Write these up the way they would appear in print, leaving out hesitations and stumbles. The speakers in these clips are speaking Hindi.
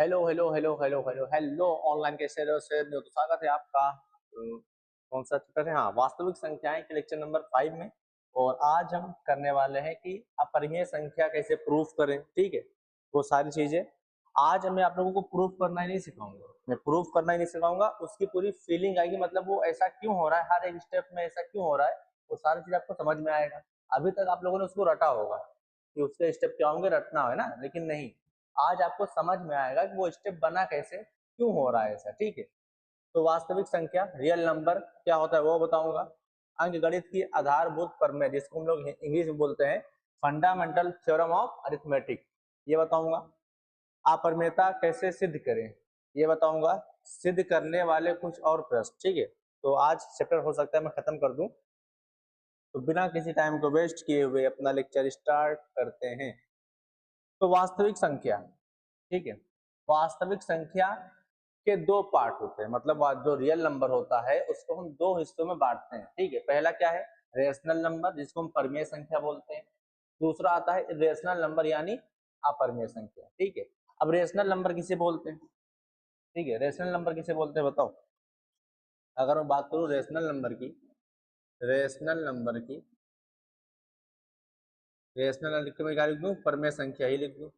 Hello hello hello hello hello hello online कैसे रहो से तो स्वागत है आपका। कौन सा चैप्टर है? हाँ, वास्तविक संख्याएं के लेक्चर नंबर 5 में। और आज हम करने वाले हैं कि अपरिमेय संख्या कैसे प्रूफ करें। ठीक है, वो सारी चीजें आज मैं आप लोगों को प्रूफ करना ही नहीं सिखाऊंगा। मैं प्रूफ करना ही नहीं सिखाऊंगा, उसकी पूरी फीलिंग आएगी, मतलब वो ऐसा क्यों हो रहा है, हर एक स्टेप में ऐसा क्यों हो रहा है, वो सारी चीज आपको समझ में आएगा। अभी तक आप लोगों ने उसको रटा होगा कि उसके स्टेप क्या होंगे, रटना है ना, लेकिन नहीं, आज आपको समझ में आएगा कि वो स्टेप बना कैसे, क्यों हो रहा है ऐसा। ठीक है, तो वास्तविक संख्या रियल नंबर क्या होता है वो बताऊंगा। अंक गणित की आधारभूत प्रमेय, जिसको हम लोग इंग्लिश में बोलते हैं फंडामेंटल थ्योरम ऑफ अरिथमेटिक, ये बताऊंगा। अपरिमेयता कैसे सिद्ध करें ये बताऊंगा। सिद्ध करने वाले कुछ और प्रश्न। ठीक है, तो आज चैप्टर हो सकता है मैं खत्म कर दूं, तो बिना किसी टाइम को वेस्ट किए हुए अपना लेक्चर स्टार्ट करते हैं। तो वास्तविक संख्या, ठीक है, वास्तविक संख्या के दो पार्ट होते हैं, मतलब जो रियल नंबर होता है उसको हम दो हिस्सों में बांटते हैं। ठीक है, पहला क्या है, रेशनल नंबर, जिसको हम परमेय संख्या बोलते हैं। दूसरा आता है इरेशनल नंबर यानी अपरमेय संख्या। ठीक है, अब रेशनल नंबर किसे बोलते हैं? ठीक है, रेशनल नंबर किसे बोलते हैं बताओ। अगर मैं बात करूं रेशनल नंबर की, रेशनल नंबर की, रेशनल लिख के मैं क्या लिख दूं, परमेय संख्या ही लिख दूं। तो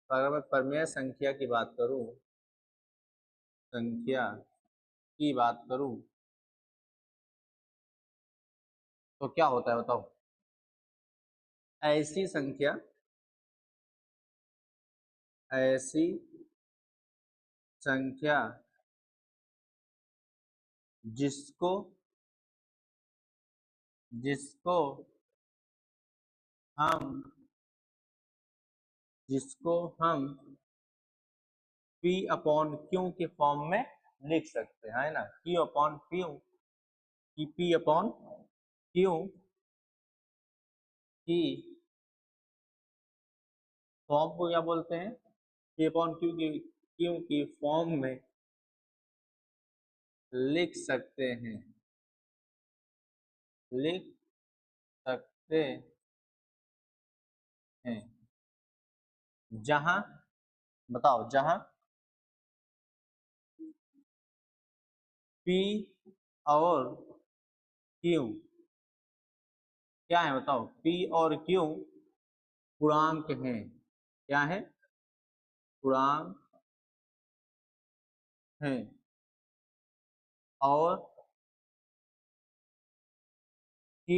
अगर मैं परमेय संख्या की बात करूं, संख्या की बात करूं, तो क्या होता है बताओ। ऐसी संख्या, ऐसी संख्या जिसको जिसको हम जिसको हम P अपॉन Q के फॉर्म में लिख सकते हैं, है ना। Q अपॉन Q की P अपॉन Q की फॉर्म को क्या बोलते हैं, P अपॉन Q की फॉर्म में लिख सकते हैं, लिख सकते हैं। जहां, बताओ, जहां P और Q क्या है बताओ, P और Q पूर्णांक हैं। क्या है? पूर्णांक हैं। और Q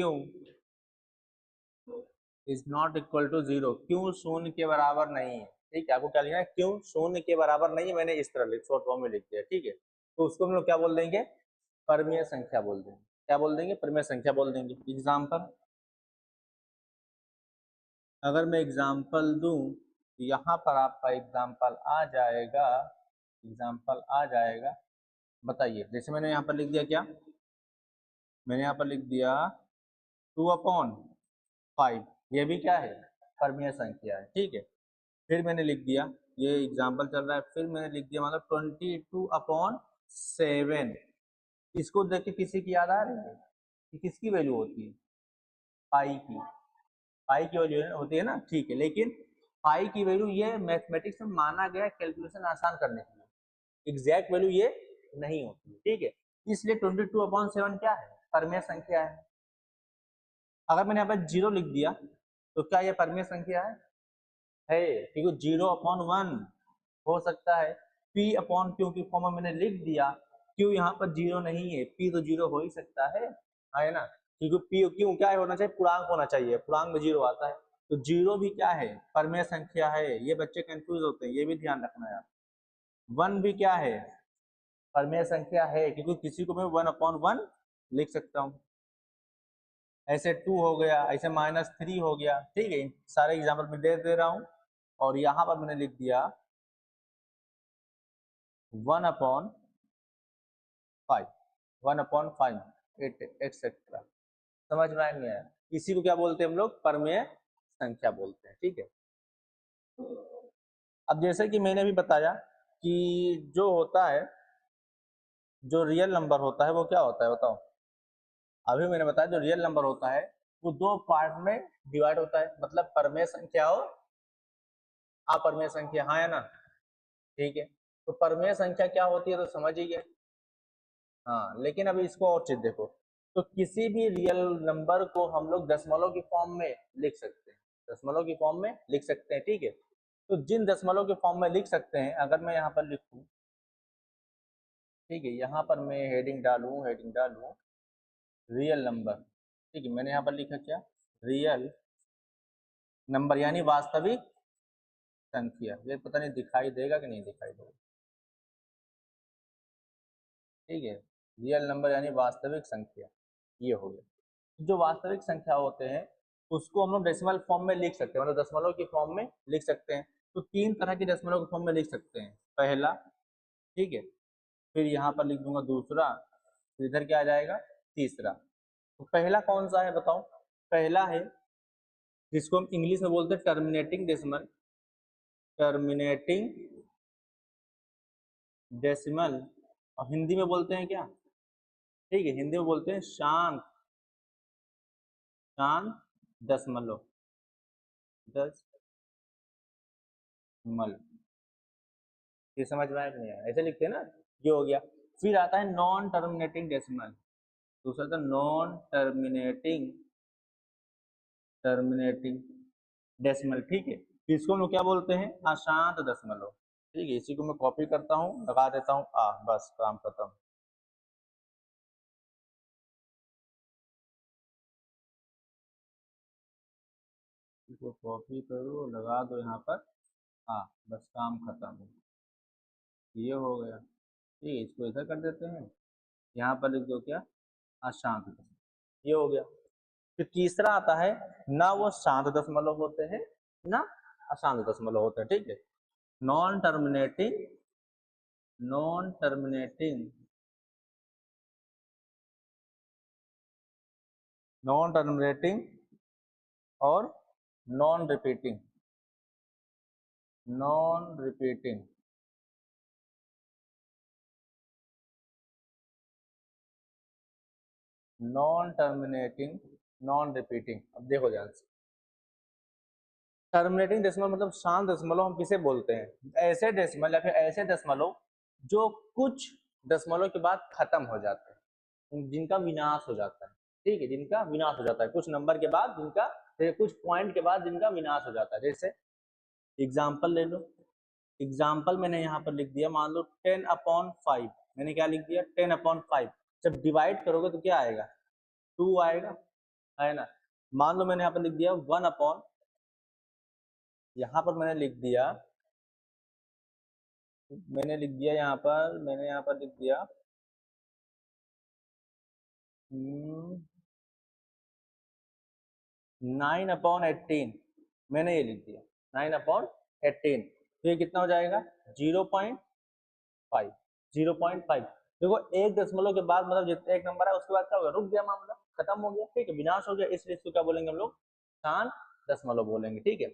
is not equal to zero, क्यों शून्य के बराबर नहीं है। ठीक है, आपको क्या लिखना है, क्यों शून्य के बराबर नहीं है, मैंने इस तरह शॉर्ट फॉर्म में लिख दिया। ठीक है, तो उसको हम लोग क्या बोल देंगे, परमेय संख्या बोल देंगे। क्या बोल देंगे, परमेय संख्या बोल देंगे। एग्जाम्पल, अगर मैं एग्जाम्पल दूं तो यहाँ पर आपका एग्जाम्पल आ जाएगा, एग्जाम्पल आ जाएगा। बताइए, जैसे मैंने यहाँ पर लिख दिया, क्या मैंने यहाँ पर लिख दिया, 2/5, ये भी क्या है, परमीय संख्या है। ठीक है, फिर मैंने लिख दिया, ये एग्जाम्पल चल रहा है, फिर मैंने लिख दिया मतलब 22/7। इसको देख के किसी की याद आ रही है कि किसकी वैल्यू होती है, पाई की, पाई की वैल्यू होती है ना। ठीक है, लेकिन पाई की वैल्यू ये मैथमेटिक्स में माना गया कैलकुलेशन आसान करने के लिए, एग्जैक्ट वैल्यू ये नहीं होती है। ठीक है, इसलिए 22/7 क्या है, परमेय संख्या है। अगर मैंने यहाँ पर 0 लिख दिया तो क्या ये परमेय संख्या है, क्योंकि 0/1 हो सकता है। P अपॉन Q की फॉर्म में मैंने लिख दिया, Q यहाँ पर 0 नहीं है, P तो 0 हो ही सकता है ना, क्योंकि P Q क्या होना चाहिए, पूर्णांक होना चाहिए, पूर्णांक में 0 आता है। तो 0 भी क्या है, परमेय संख्या है। ये बच्चे कंफ्यूज होते हैं, ये भी ध्यान रखना है। 1 भी क्या है, परमेय संख्या है, क्योंकि किसी को मैं 1/1 लिख सकता हूँ। ऐसे 2 हो गया, ऐसे -3 हो गया। ठीक है, सारे एग्जाम्पल में दे रहा हूँ। और यहाँ पर मैंने लिख दिया 1/5, 1/5 एक्सेट्रा। समझ में नहीं आया, इसी को क्या बोलते हैं हम लोग, परमेय संख्या बोलते हैं। ठीक है, अब जैसे कि मैंने भी बताया कि जो होता है, जो रियल नंबर होता है वो क्या होता है बताओ। अभी मैंने बताया जो रियल नंबर होता है वो दो पार्ट में डिवाइड होता है, मतलब परमेय संख्या और अपरमेय संख्या, हाँ है ना। ठीक है। तो परमेय संख्या क्या होती है तो समझ ही गए। हाँ, लेकिन अभी इसको और चीज देखो, तो किसी भी रियल नंबर को हम लोग दशमलव की फॉर्म में लिख सकते हैं, दशमलव की फॉर्म में लिख सकते हैं, ठीक है। तो जिन दशमलव के फॉर्म में लिख सकते हैं, अगर मैं यहाँ पर लिखूं, ठीक है, यहाँ पर मैं हेडिंग डालूं रियल नंबर, ठीक है, मैंने यहाँ पर लिखा क्या, रियल नंबर यानी वास्तविक संख्या। ये पता नहीं दिखाई देगा कि नहीं दिखाई देगा, ठीक है, रियल नंबर यानी वास्तविक संख्या, ये हो गया। जो वास्तविक संख्या होते हैं उसको हम लोग डेसिमल फॉर्म में लिख सकते हैं, मतलब दशमलव की फॉर्म में लिख सकते हैं। तो तीन तरह की दशमलव की फॉर्म में लिख सकते हैं, पहला, ठीक है, फिर यहाँ पर लिख दूंगा दूसरा, फिर इधर क्या आ जाएगा, तीसरा। तो पहला कौन सा है बताओ, पहला है जिसको हम इंग्लिश में बोलते हैं टर्मिनेटिंग डेसिमल, टर्मिनेटिंग डेसिमल, और हिंदी में बोलते हैं क्या, ठीक है, हिंदी में बोलते हैं शांत शांत दशमलव, दशमलव। ये समझ में आया कि नहीं आया, ऐसे लिखते हैं ना, ये हो गया। फिर आता है नॉन टर्मिनेटिंग डेसिमल, दूसरा था नॉन टर्मिनेटिंग टर्मिनेटिंग डेसिमल, ठीक है। इसको हम लोग क्या बोलते हैं, अशांत दशमलव, ठीक है। इसी को मैं कॉपी करता हूँ, लगा देता हूँ बस काम खत्म। इसको कॉपी करो, लगा दो यहाँ पर, बस काम खत्म, ये हो गया, ठीक है। इसको ऐसा कर देते हैं, यहाँ पर लिख दो क्या, अशांत दशमलव, ये हो गया। फिर तीसरा आता है, ना वो शांत दशमलव होते हैं ना अशांत दशमलव होते हैं, ठीक है। Non terminating non terminating non terminating और non repeating, non repeating, non terminating, non repeating. अब देखो ध्यान से, टर्मिनेटिंग डेसिमल मतलब शांत दशमलव हम किसे बोलते हैं, ऐसे डेसिमल या फिर ऐसे दशमलव जो कुछ दशमलव के बाद खत्म हो जाते हैं, जिनका विनाश हो जाता है, ठीक है, जिनका विनाश हो जाता है कुछ नंबर के बाद, जिनका कुछ पॉइंट के बाद जिनका विनाश हो जाता है। जैसे एग्जाम्पल ले लो, एग्जाम्पल मैंने यहाँ पर लिख दिया, मान लो 10/5, मैंने क्या लिख दिया 10/5, जब डिवाइड करोगे तो क्या आएगा, 2 आएगा, है ना। मान लो मैंने यहाँ पर लिख दिया 1/, यहाँ पर मैंने लिख दिया यहाँ पर, मैंने यहाँ पर लिख दिया 9/18, मैंने ये लिख दिया 9/18, तो ये कितना हो जाएगा 0.5, 0.5। देखो एक दशमलव के बाद मतलब जितना एक नंबर है उसके बाद क्या होगा, रुक गया मामला, खत्म हो गया, ठीक है, विनाश हो गया, इसलिए इसको क्या बोलेंगे हम लोग, शांत दशमलव बोलेंगे, ठीक है।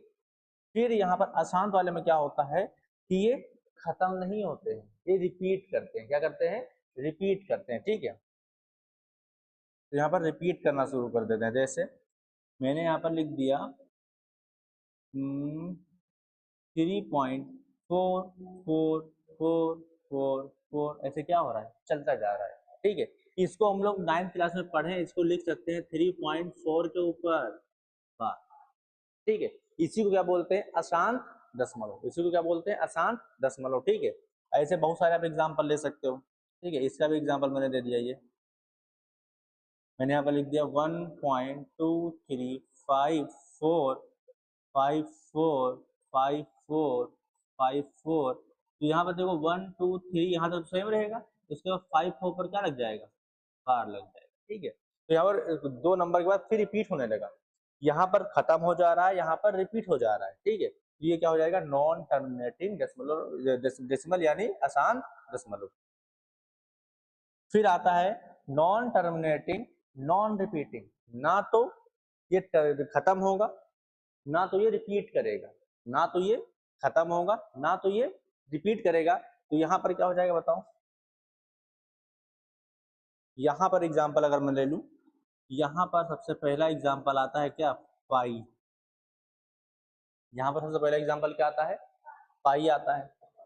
फिर यहाँ पर अशांत वाले में क्या होता है कि ये खत्म नहीं होते हैं, ये रिपीट करते हैं, क्या करते हैं, रिपीट करते हैं, ठीक है। तो यहाँ पर रिपीट करना शुरू कर देते हैं। जैसे मैंने यहाँ पर लिख दिया 3.4444, ऐसे क्या हो रहा है, चलता जा रहा है, ठीक है। इसको हम लोग 9th क्लास में पढ़े, इसको लिख सकते हैं 3.4 के ऊपर, ठीक है। इसी को क्या बोलते हैं, अशांत दशमलव, इसी को क्या बोलते हैं, अशांत दशमलव, ठीक है। ऐसे बहुत सारे आप एग्जाम्पल ले सकते हो, ठीक है। इसका भी एग्जाम्पल मैंने दे दिया, ये मैंने यहाँ पर लिख दिया 1.2354545454। तो यहाँ पर देखो 1 2 3 यहाँ तक सेम रहेगा, उसके बाद 5 4 पर क्या लग जाएगा, बार लग जाएगा, ठीक है। तो यहाँ पर 2 नंबर के बाद फिर रिपीट होने लगा, यहाँ पर खत्म हो जा रहा है, यहाँ पर रिपीट हो जा रहा है, ठीक है। ये क्या हो जाएगा, नॉन टर्मिनेटिंग डेसिमल यानी अशांत दशमलव। फिर आता है नॉन टर्मिनेटिंग नॉन रिपीटिंग, ना तो ये खत्म होगा, ना तो ये रिपीट करेगा, ना तो ये खत्म होगा, ना तो ये रिपीट करेगा। तो यहाँ पर क्या हो जाएगा बताओ, यहाँ पर एग्जाम्पल अगर मैं ले लूं, यहाँ पर सबसे पहला एग्जाम्पल आता है क्या, पाई। यहाँ पर सबसे पहला एग्जाम्पल क्या आता है, पाई आता है।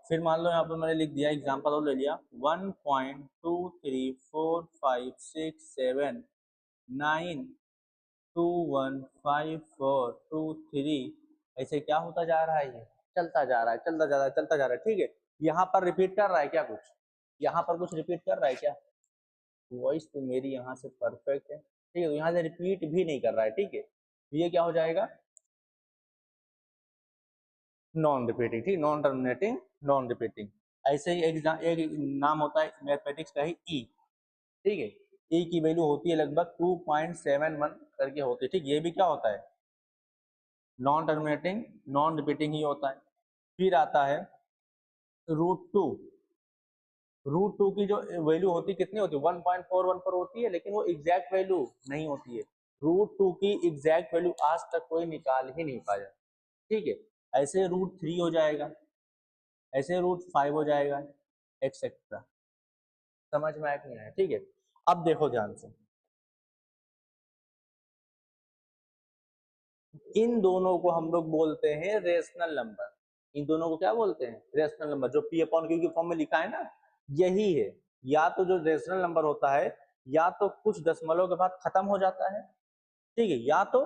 फिर मान लो यहाँ पर मैंने लिख दिया एग्जाम्पल और ले लिया 1.234567921542 ऐसे क्या होता जा रहा है, ये चलता जा रहा है, चलता जा रहा है, चलता जा रहा है। ठीक है, यहाँ पर रिपीट कर रहा है क्या कुछ, यहाँ पर कुछ रिपीट कर रहा है क्या? वॉइस तो मेरी यहाँ से परफेक्ट है, ठीक है, तो यहाँ से रिपीट भी नहीं कर रहा है। ठीक है, ये क्या हो जाएगा, नॉन रिपीटिंग। ठीक, नॉन टर्मिनेटिंग, नॉन रिपीटिंग। ऐसे ही एक नाम होता है मैथमेटिक्स का ही ई। ठीक है, ई की वैल्यू होती है लगभग 2.71 करके होती है। ठीक, ये भी क्या होता है, नॉन टर्मिनेटिंग नॉन रिपीटिंग ही होता है। फिर आता है √2। √2 की जो वैल्यू होती है कितनी होती है, 1.414 होती है, लेकिन वो एग्जैक्ट वैल्यू नहीं होती है। √2 की एग्जैक्ट वैल्यू आज तक कोई निकाल ही नहीं पाया। ठीक है, ऐसे √3 हो जाएगा, ऐसे √5 हो जाएगा, एक्सेट्रा। समझ में आया कि नहीं आया? ठीक है, अब देखो ध्यान से, इन दोनों को हम लोग बोलते हैं रेशनल नंबर। इन दोनों को क्या बोलते हैं, रेशनल नंबर। जो पी अपॉन क्यू की फॉर्म में लिखा है ना, यही है। या तो जो रेशनल नंबर होता है, या तो कुछ दशमलव के बाद खत्म हो जाता है, ठीक है, या तो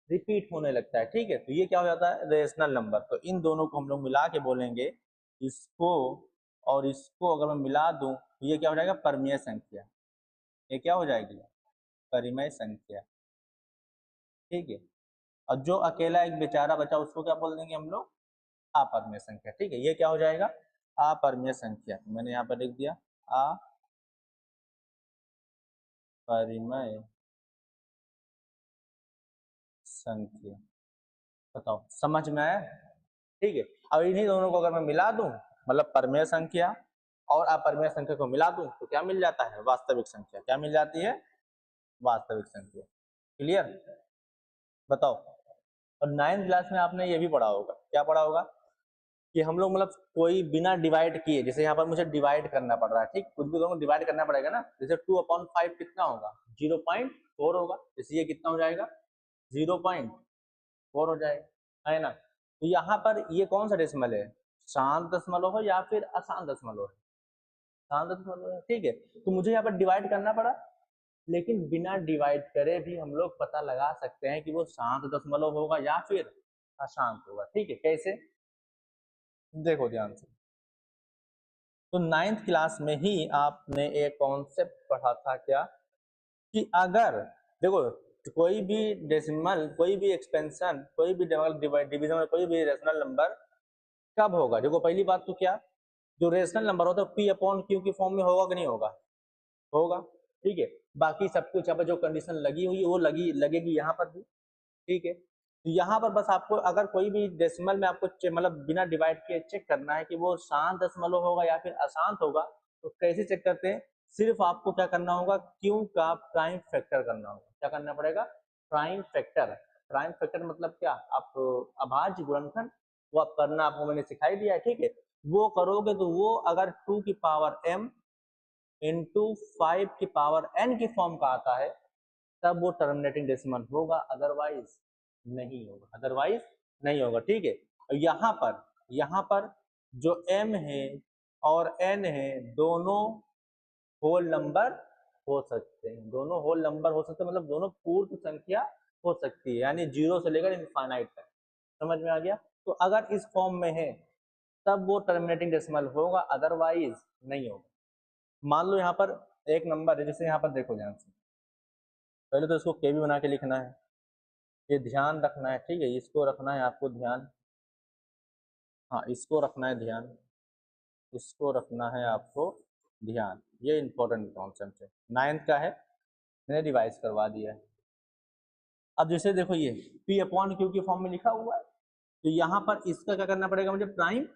रिपीट होने लगता है। ठीक है, तो ये क्या हो जाता है, रेशनल नंबर। तो इन दोनों को हम लोग मिला के बोलेंगे, इसको और इसको अगर मैं मिला दूं तो ये क्या हो जाएगा, परिमेय संख्या। ये क्या हो जाएगी, परिमेय संख्या। ठीक है, और जो अकेला एक बेचारा बचा उसको क्या बोल देंगे हम लोग, अपरिमेय संख्या। ठीक है, ये क्या हो जाएगा, अपरिमेय संख्या। मैंने यहाँ पर लिख दिया अपरिमेय संख्या। बताओ समझ में आया? ठीक है, अब इन्हीं दोनों को अगर मैं मिला दूं, मतलब परिमेय संख्या और अपरिमेय संख्या को मिला दूं तो क्या मिल जाता है, वास्तविक संख्या। क्या मिल जाती है, वास्तविक संख्या। क्लियर? बताओ। और 9th क्लास में आपने ये भी पढ़ा होगा, क्या पढ़ा होगा, कि हम लोग मतलब कोई बिना डिवाइड किए, जैसे यहाँ पर मुझे डिवाइड करना पड़ रहा है, ठीक, कुछ भी दोनों डिवाइड करना पड़ेगा ना। जैसे 2/5 कितना होगा, 0.4 होगा, जैसे ये कितना हो जाएगा, 0.4 हो जाएगा, है ना। तो यहाँ पर ये कौन सा डेसिमल है, शांत दशमलव हो या फिर अशांत दशमलव है, शांत दशमलव है। ठीक है, तो मुझे यहाँ पर डिवाइड करना पड़ा, लेकिन बिना डिवाइड करे भी हम लोग पता लगा सकते हैं कि वो शांत दशमलव होगा या फिर अशांत होगा। ठीक है, कैसे, देखो ध्यान से। तो 9th क्लास में ही आपने एक कॉन्सेप्ट पढ़ा था क्या, कि अगर देखो कोई भी डेसिमल, कोई भी एक्सपेंशन, कोई भी डिवीजन, कोई भी रेशनल नंबर कब होगा। देखो पहली बात तो क्या, जो रेशनल नंबर होता है पी अपॉन क्यू की फॉर्म में होगा कि नहीं होगा, होगा। ठीक है, बाकी सब कुछ यहाँ पर जो कंडीशन लगी हुई है वो लगेगी यहाँ पर भी। ठीक है, तो यहाँ पर बस आपको अगर कोई भी डेसिमल में आपको मतलब बिना डिवाइड किए चेक करना है कि वो शांत दशमलव होगा या फिर अशांत होगा, तो कैसे चेक करते हैं, सिर्फ आपको क्या करना होगा, क्यू का प्राइम फैक्टर करना होगा। क्या करना पड़ेगा, प्राइम फैक्टर। प्राइम फैक्टर मतलब क्या, आप अभाज्य गुणनखंड, वो आप करना आपको मैंने सिखाई दिया है। ठीक है, वो करोगे तो वो अगर 2 की पावर m इंटू 5 की पावर n की फॉर्म का आता है, तब वो टर्मिनेटिंग डेसिमल होगा, अदरवाइज नहीं होगा, अदरवाइज नहीं होगा। ठीक है, यहाँ पर जो m है और n है, दोनों होल नंबर हो सकते हैं, दोनों होल नंबर हो सकते हैं, मतलब दोनों पूर्ण संख्या हो सकती है, यानी 0 से लेकर इनफाइनाइट तक। समझ में आ गया? तो अगर इस फॉर्म में है तब वो टर्मिनेटिंग डेसिमल होगा, अदरवाइज नहीं होगा। मान लो यहाँ पर एक नंबर है, जैसे यहाँ पर देखो ध्यान से, पहले तो इसको केबी बना के लिखना है, ये ध्यान रखना है। ठीक है, इसको रखना है आपको ध्यान, हाँ इसको रखना है ध्यान, इसको रखना है आपको ध्यान, ये इंपॉर्टेंट कॉन्सेप्ट है, 9th का है, मैंने रिवाइज करवा दिया है। अब जैसे देखो ये पी अपॉन क्यू की फॉर्म में लिखा हुआ है, तो यहाँ पर इसका क्या करना पड़ेगा, मुझे प्राइम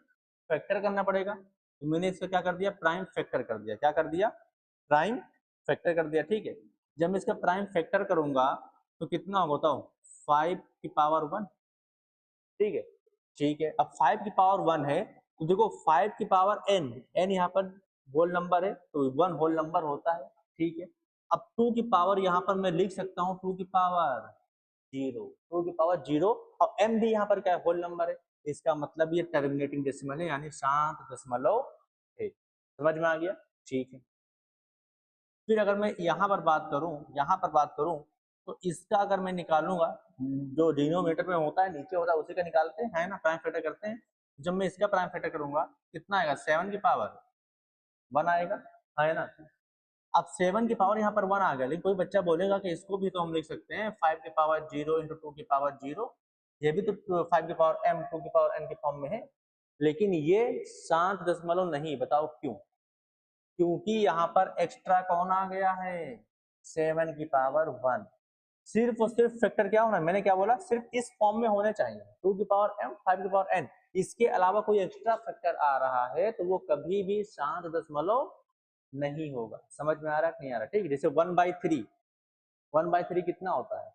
फैक्टर करना पड़ेगा। तो मैंने इसका क्या कर दिया, प्राइम फैक्टर कर दिया। क्या कर दिया, प्राइम फैक्टर कर दिया। ठीक है, जब मैं इसका प्राइम फैक्टर करूंगा तो कितना होगा बताओ, 5 की पावर 1। ठीक है, ठीक है, अब 5 की पावर 1 है, तो देखो 5 की पावर n, n यहाँ पर होल नंबर है तो 1 होल नंबर होता है। ठीक है, अब 2 की पावर यहाँ पर मैं लिख सकता हूँ 2 की पावर 0, 2 की पावर 0, और m भी यहाँ पर क्या है, होल नंबर है, इसका मतलब ये टर्मिनेटिंग डेसिमल है, यानी 7.1। समझ में आ गया? ठीक है। फिर अगर मैं यहाँ पर बात करूँ तो इसका अगर मैं निकालूंगा, जो डिनोमिनेटर में होता है नीचे होता है उसी का निकालते हैं ना, प्राइम फैक्टर करते हैं। जब मैं इसका प्राइम फैक्टर करूंगा कितना आएगा? 7 की पावर 1 आएगा, है ना। अब 7 की पावर यहाँ पर 1 आ गया, लेकिन कोई बच्चा बोलेगा कि इसको भी तो हम लिख सकते हैं 5 की पावर 0 इंटू 2 की पावर 0, ये भी तो 5 की पावर m 2 की पावर n के फॉर्म में है, लेकिन ये 7 नहीं। बताओ क्यों? क्योंकि यहाँ पर एक्स्ट्रा कौन आ गया है? 7 की पावर 1। सिर्फ और सिर्फ फैक्टर क्या होना है? मैंने क्या बोला? सिर्फ इस फॉर्म में होने चाहिए, 2 की पावर m 5 की पावर n। इसके अलावा कोई एक्स्ट्रा फैक्टर आ रहा है तो वो कभी भी 7 नहीं होगा। समझ में आ रहा है नहीं आ रहा? ठीक है। जैसे 1/3 कितना होता है?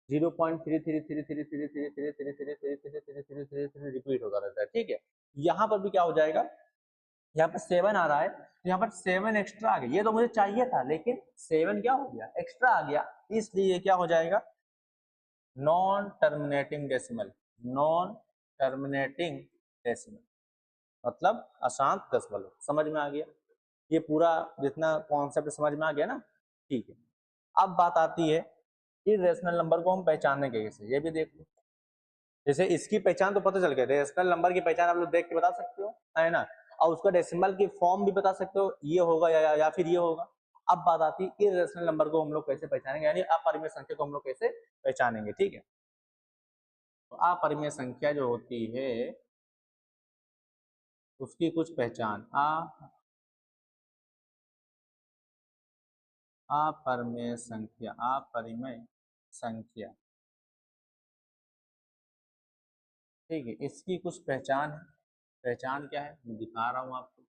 0.3333333333333333 रिपीट होता रहता है। ठीक है। यहाँ पर भी क्या हो जाएगा? यहाँ पर 7 आ रहा है तो यहाँ पर 7 एक्स्ट्रा आ गया। ये तो मुझे चाहिए था, लेकिन 7 क्या हो गया? एक्स्ट्रा आ गया, इसलिए क्या हो जाएगा? Non terminating decimal. Non terminating decimal मतलब अशांत दशमलव। समझ में आ गया? ये पूरा जितना कॉन्सेप्ट समझ में आ गया ना? ठीक है। अब बात आती है इरेशनल नंबर को हम पहचानने के कैसे, ये भी देख लो। जैसे इसकी पहचान तो पता चल गया, रेशनल नंबर की पहचान आप लोग देख के बता सकते हो, है ना। और उसका डेसिमल की फॉर्म भी बता सकते हो, ये होगा या फिर ये होगा। अब बात आती है इरेशनल नंबर को हम लोग कैसे पहचानेंगे, यानी अपरिमेय संख्या को हम लोग कैसे पहचानेंगे। ठीक है। तो अपरिमेय संख्या जो होती है उसकी कुछ पहचान, अपरिमेय संख्या। ठीक है। इसकी कुछ पहचान है। पहचान क्या है मैं दिखा रहा हूं आपको।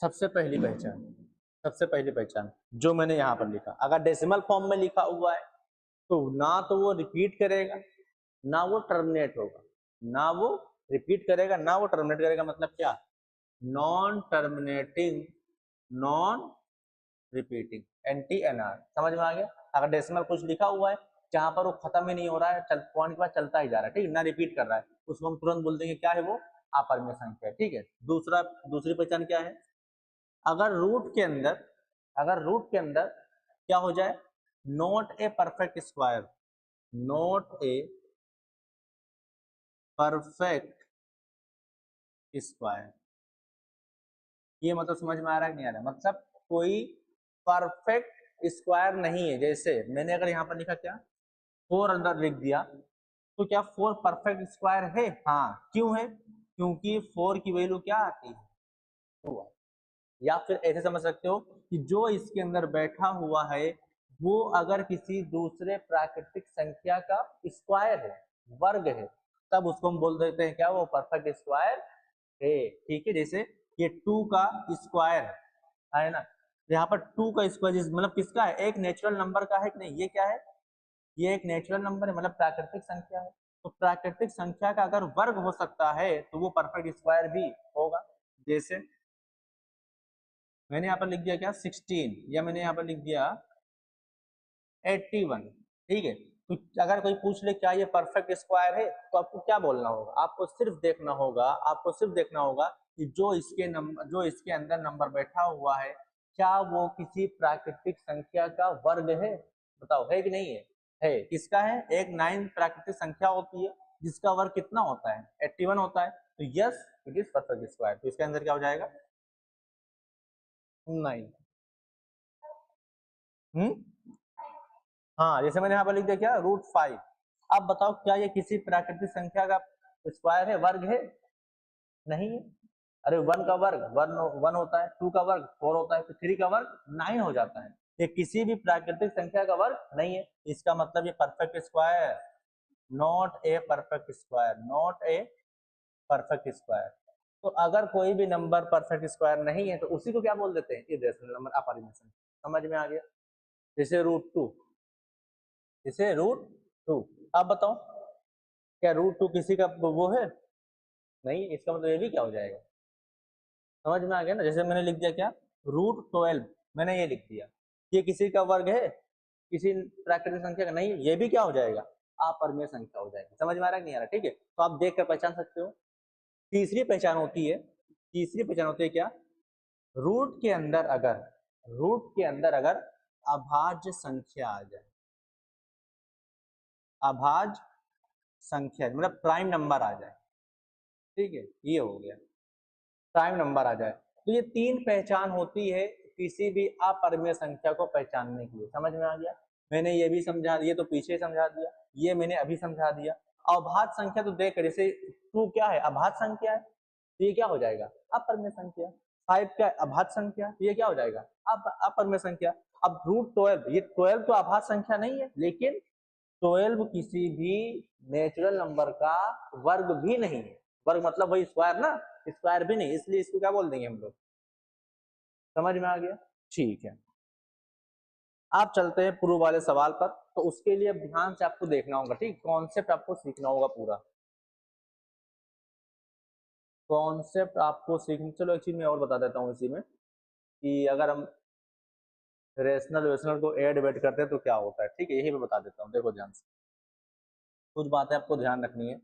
सबसे पहली पहचान जो मैंने यहाँ पर लिखा, अगर डेसिमल फॉर्म में लिखा हुआ है तो ना तो वो रिपीट करेगा ना वो टर्मिनेट होगा, ना वो रिपीट करेगा ना वो टर्मिनेट करेगा। मतलब क्या? Non terminating non repeating, NTNR। समझ में आ गया? अगर डेसिमल कुछ लिखा हुआ है जहां पर वो खत्म ही नहीं हो रहा है, पॉइंट के बाद चलता ही जा रहा है, ठीक है, ना रिपीट कर रहा है, उसको हम तुरंत बोल देंगे क्या है वो? अपरिमेय संख्या। ठीक है। दूसरी पहचान क्या है? अगर रूट के अंदर क्या हो जाए? Not a perfect square. Not a perfect square. ये मतलब समझ में आ रहा है नहीं आ रहा? मतलब कोई परफेक्ट स्क्वायर नहीं है। जैसे मैंने अगर यहाँ पर लिखा क्या 4 अंदर लिख दिया, तो क्या 4 परफेक्ट स्क्वायर है? हाँ। क्यों है? क्योंकि 4 की वैल्यू क्या आती है? 2। या फिर ऐसे समझ सकते हो कि जो इसके अंदर बैठा हुआ है वो अगर किसी दूसरे प्राकृतिक संख्या का स्क्वायर है, वर्ग है, तब उसको हम बोल देते हैं क्या? वो परफेक्ट स्क्वायर है। ठीक है। जैसे ये 2 का स्क्वायर है ना, यहाँ पर 2 का स्क्वायर मतलब किसका है? एक नेचुरल नंबर का है कि नहीं? ये क्या है? ये एक नेचुरल नंबर है, मतलब प्राकृतिक संख्या है। तो प्राकृतिक संख्या का अगर वर्ग हो सकता है तो वो परफेक्ट स्क्वायर भी होगा। जैसे मैंने यहाँ पर लिख दिया क्या 16, या मैंने यहाँ पर लिख दिया 81। ठीक है। तो अगर कोई पूछ ले क्या ये परफेक्ट स्क्वायर है, तो आपको क्या बोलना होगा? आपको सिर्फ देखना होगा कि जो इसके अंदर नंबर बैठा हुआ है क्या वो किसी प्राकृतिक संख्या का वर्ग है? बताओ है कि नहीं है? है। किसका है? एक 9 प्राकृतिक संख्या होती है जिसका वर्ग कितना होता है? 81 होता है। तो yes it is perfect square. तो इसके अंदर क्या हो जाएगा? 9। हाँ। जैसे मैंने यहाँ पर लिख दिया क्या √5। अब बताओ क्या ये किसी प्राकृतिक संख्या का स्क्वायर है, वर्ग है? नहीं है। अरे 1 का वर्ग 1 होता है, 2 का वर्ग 4 होता है, तो 3 का वर्ग 9 हो जाता है। ये किसी भी प्राकृतिक संख्या का वर्ग नहीं है। इसका मतलब ये perfect square, not a perfect square, not a perfect square. तो अगर कोई भी नंबर परफेक्ट स्क्वायर नहीं है तो उसी को क्या बोल देते हैं? इरेशनल नंबर, अपरिमेय संख्या। समझ में आ गया? जैसे √2, √2। अब बताओ क्या √2 किसी का वो है? नहीं। इसका मतलब ये भी क्या हो जाएगा? समझ में आ गया ना? जैसे मैंने लिख दिया क्या √12, मैंने ये लिख दिया, ये किसी का वर्ग है, किसी प्राकृतिक संख्या का नहीं, ये भी क्या हो जाएगा, अपरिमेय संख्या हो जाएगी। समझ में आ रहा है कि नहीं आ रहा? ठीक है, तो आप देख कर पहचान सकते हो। तीसरी पहचान होती है क्या, रूट के अंदर अगर अभाज्य संख्या आ जाए, अभाज्य संख्या मतलब प्राइम नंबर आ जाए, ठीक है, ये हो गया प्राइम नंबर आ जाए। तो ये तीन पहचान होती है किसी भी अपरिमेय संख्या को पहचानने के लिए। समझ में आ गया? मैंने ये भी समझा, ये तो पीछे समझा दिया, ये मैंने अभी समझा दिया। अभाज्य संख्या तो देख कर, जैसे 2 क्या है, अभाज्य संख्या है, तो ये क्या हो जाएगा, अपरिमेय संख्या। 5 क्या है, अभाज्य संख्या, तो ये क्या हो जाएगा, अपरिमेय संख्या। अब √12, ये 12 तो अभाज्य संख्या नहीं है, लेकिन 12 किसी भी नेचुरल नंबर का वर्ग भी नहीं है। वर्ग मतलब वही स्क्वायर ना, स्क्वायर भी नहीं, इसलिए इसको क्या बोल देंगे हम लोग। समझ में आ गया? ठीक है, आप चलते हैं पूर्व वाले सवाल पर। तो उसके लिए ध्यान से आपको देखना होगा, ठीक, कॉन्सेप्ट आपको सीखना होगा पूरा, कॉन्सेप्ट आपको सीखना। चलो एक चीज मैं और बता देता हूँ इसी में, कि अगर हम रेशनल को ऐड वेट करते हैं तो क्या होता है, ठीक है, यही मैं बता देता हूँ। देखो ध्यान से, कुछ बातें आपको ध्यान रखनी है।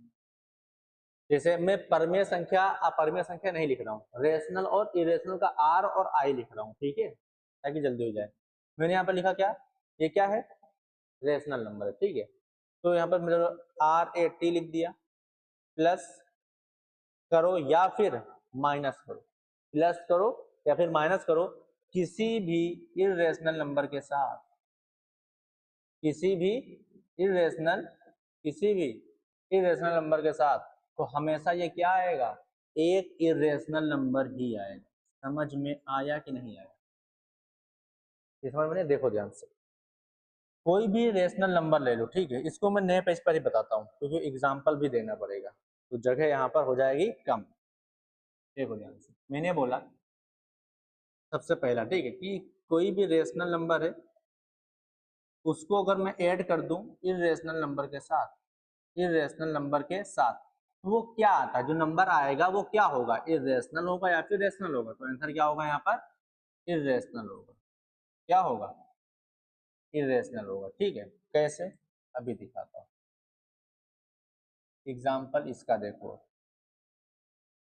जैसे मैं परमेय संख्या अपरिमेय संख्या नहीं लिख रहा हूँ, रेशनल और इरेशनल का आर और आई लिख रहा हूँ, ठीक है, ताकि जल्दी हो जाए। मैंने यहाँ पर लिखा क्या, ये क्या है, रेशनल नंबर है, ठीक है। तो यहाँ पर मेरे R80 लिख दिया, प्लस करो या फिर माइनस करो, प्लस करो या फिर माइनस करो किसी भी इरेशनल नंबर के साथ, किसी भी इरेशनल नंबर के साथ, तो हमेशा ये क्या आएगा, एक इरेशनल नंबर ही आएगा। समझ में आया कि नहीं आया? ये समझ में? देखो ध्यान से, कोई भी रेशनल नंबर ले लो, ठीक है, इसको मैं नए पेज पर ही बताता हूँ क्योंकि एग्जाम्पल भी देना पड़ेगा, तो जगह यहाँ पर हो जाएगी कम। देखो ध्यान से, मैंने बोला सबसे पहला, ठीक है, कि कोई भी रेशनल नंबर है, उसको अगर मैं ऐड कर दूं इरेशनल नंबर के साथ, तो वो क्या आता है, जो नंबर आएगा वो क्या होगा, इरेशनल होगा या फिर रेशनल होगा। तो आंसर क्या होगा यहाँ पर, इरेशनल होगा। क्या होगा, इरेशनल होगा, ठीक है। कैसे, अभी दिखाता हूँ एग्जाम्पल इसका। देखो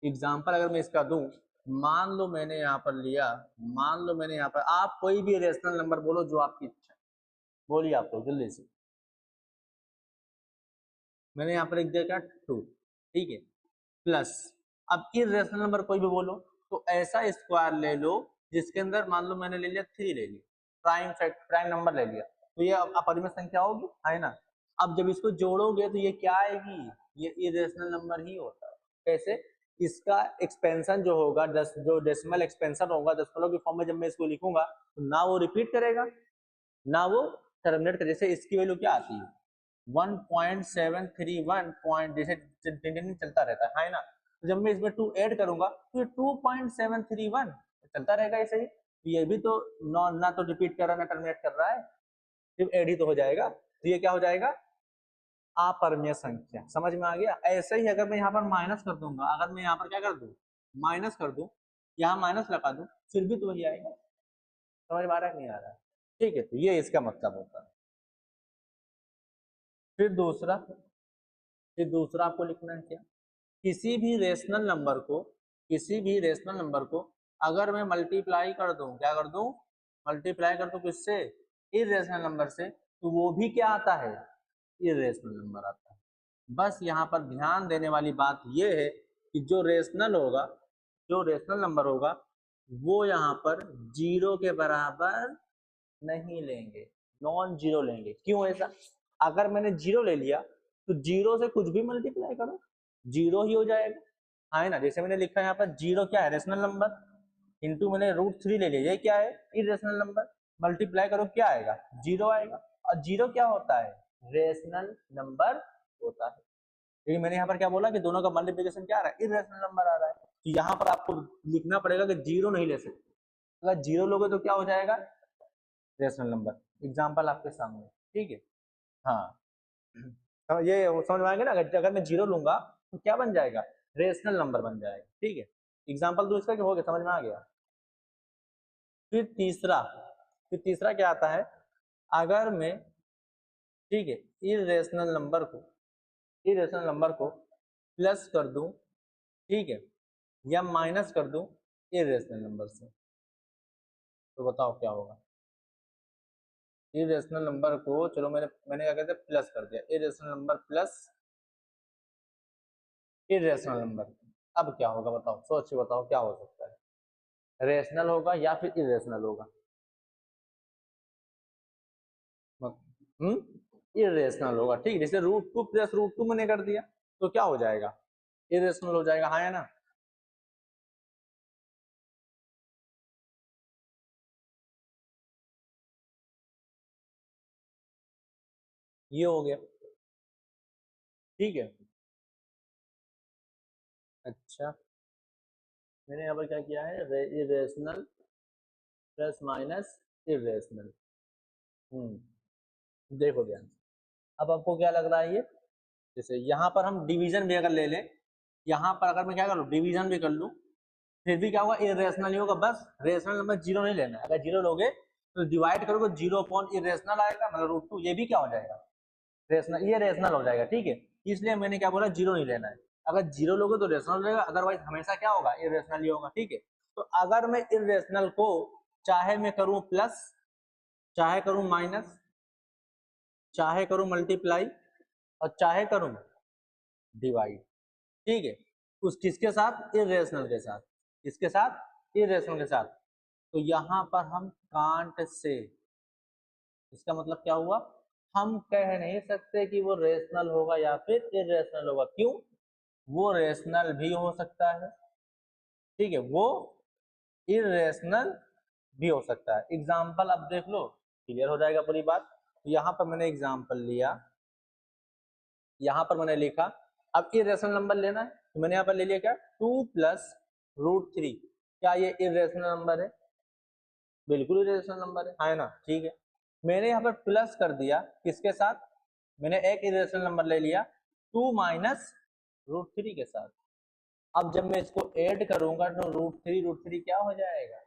एग्जाम्पल अगर मैं इसका दूं, मान लो मैंने यहाँ पर लिया, आप कोई भी रेशनल नंबर बोलो जो आपकी इच्छा, बोलिए आप लोग जल्दी से। मैंने यहाँ पर एक दिया क्या, 2, ठीक है, प्लस, अब इरेशनल नंबर कोई भी बोलो, तो ऐसा स्क्वायर ले लो जिसके अंदर मान लो मैंने ले लिया 3 ले लिया, प्राइम नंबर ले लिया, तो ये अपरिमेय संख्या होगी, है ना। अब जब इसको जोड़ोगे तो ये क्या आएगी, ये इरेशनल नंबर ही होता है। कैसे, इसका एक्सपेंशन जो होगा, जो डेसिमल एक्सपेंशन होगा दशमलव की फॉर्म में, जब मैं इसको लिखूंगा तो ना वो रिपीट करेगा ना वो टर्मिनेट करेगा। जैसे इसकी वैल्यू क्या आती है, 1.731 पॉइंट, जैसे चलता रहता है ना। तो जब मैं इसमें 2 ऐड करूंगा तो ये 2.731 चलता रहेगा ऐसे ही। ये भी तो ना तो रिपीट कर रहा है ना टर्मिनेट कर रहा है, सिर्फ ऐड ही तो हो जाएगा। तो ये क्या हो जाएगा, अपरिमेय संख्या। समझ में आ गया? ऐसे ही अगर मैं यहाँ पर माइनस कर दूंगा, अगर मैं यहाँ पर क्या कर दूं, माइनस कर दूं, यहाँ माइनस लगा दूं, फिर भी तो वही आएगा। समझ में आ रहा है नहीं आ रहा है? ठीक है, तो ये इसका मतलब होता है। फिर दूसरा आपको लिखना है क्या, किसी भी रेशनल नंबर को अगर मैं मल्टीप्लाई कर दूं, क्या कर दूं, मल्टीप्लाई कर दूं किससे, इरेशनल नंबर से, तो वो भी क्या आता है, इरेशनल नंबर आता है। बस यहाँ पर ध्यान देने वाली बात ये है कि जो रेशनल नंबर होगा वो यहाँ पर 0 के बराबर नहीं लेंगे, नॉन जीरो लेंगे। क्यों ऐसा, अगर मैंने 0 ले लिया तो 0 से कुछ भी मल्टीप्लाई करो 0 ही हो जाएगा, है ना। जैसे मैंने लिखा है यहाँ पर 0 क्या है, रेशनल नंबर, इंटू मैंने √3 ले लिया, ये क्या है, इरेशनल नंबर, मल्टीप्लाई करो क्या आएगा, 0 आएगा। और 0 क्या होता है, रेशनल नंबर होता है। लेकिन मैंने यहाँ पर क्या बोला कि दोनों का मल्टीप्लिकेशन क्या आ रहा है, इरेशनल नंबर आ रहा है। तो यहाँ पर आपको लिखना पड़ेगा कि 0 नहीं ले सकते, अगर 0 लोगे तो क्या हो जाएगा, रेशनल नंबर। एग्जाम्पल आपके सामने, ठीक है। हाँ, तो ये समझ में आएंगे ना, अगर मैं 0 लूंगा तो क्या बन जाएगा, रेशनल नंबर बन जाएगा, ठीक है। एग्जाम्पल दूसरा हो गया, समझ में आ गया। फिर तीसरा, फिर तीसरा क्या आता है, अगर मैं, ठीक है, इरेशनल नंबर को प्लस कर दूं, ठीक है, या माइनस कर दूं इरेशनल नंबर से, तो बताओ क्या होगा। इरेशनल नंबर को, चलो मैंने क्या कहते हैं, प्लस कर दिया, irrational number plus irrational number, अब क्या होगा बताओ, सोच के बताओ क्या हो सकता है, रेशनल होगा या फिर इरेशनल होगा। इरेशनल होगा, ठीक है, जैसे √2 प्लस √2 मैंने कर दिया तो क्या हो जाएगा, इरेशनल हो जाएगा, हाँ है ना। ये हो गया, ठीक है। अच्छा, मैंने यहाँ पर क्या किया है, इरेशनल प्लस माइनस इरेशनल। देखो ध्यान से, अब आपको क्या लग रहा है ये, जैसे यहाँ पर हम डिवीजन भी अगर ले लें, यहाँ पर अगर मैं क्या कर लूँ, डिवीजन भी कर लूँ, फिर भी क्या होगा, इरेशनल ही होगा, बस रेशनल नंबर जीरो नहीं लेना है। अगर जीरो लोगे तो डिवाइड करोगे, 0 अपॉन इरेशनल आएगा, मतलब √2, ये भी क्या हो जाएगा, रेशनल, ये रेशनल हो जाएगा, ठीक है। इसलिए मैंने क्या बोला, जीरो नहीं लेना है। अगर जीरो लोगे तो रेशनल रहेगा, अदरवाइज हमेशा क्या होगा, इरेशनल ही होगा, ठीक है। तो अगर मैं इरेशनल को चाहे मैं करूं प्लस, चाहे करूं माइनस, चाहे करूं मल्टीप्लाई, और चाहे करूं डिवाइड, ठीक है, उस किसके साथ, इरेशनल के साथ, किसके साथ, इरेशनल के साथ, तो यहां पर हम कांट से, इसका मतलब क्या हुआ, हम कह नहीं सकते कि वो रेशनल होगा या फिर इरेशनल होगा, क्यों, वो रेशनल भी हो सकता है, ठीक है, वो इरेशनल भी हो सकता है। एग्जाम्पल अब देख लो, क्लियर हो जाएगा पूरी बात। यहाँ पर मैंने एग्जाम्पल लिया, यहाँ पर मैंने लिखा, अब इरेशनल नंबर लेना है, तो मैंने यहाँ पर ले लिया क्या, 2 प्लस √3, क्या ये इरेशनल नंबर है, बिल्कुल इरेशनल नंबर है ना, ठीक है। मैंने यहाँ पर प्लस कर दिया, किसके साथ, मैंने एक इरेशनल नंबर ले लिया 2 माइनस √3 के साथ। अब जब मैं इसको ऐड करूंगा तो √3 क्या हो जाएगा,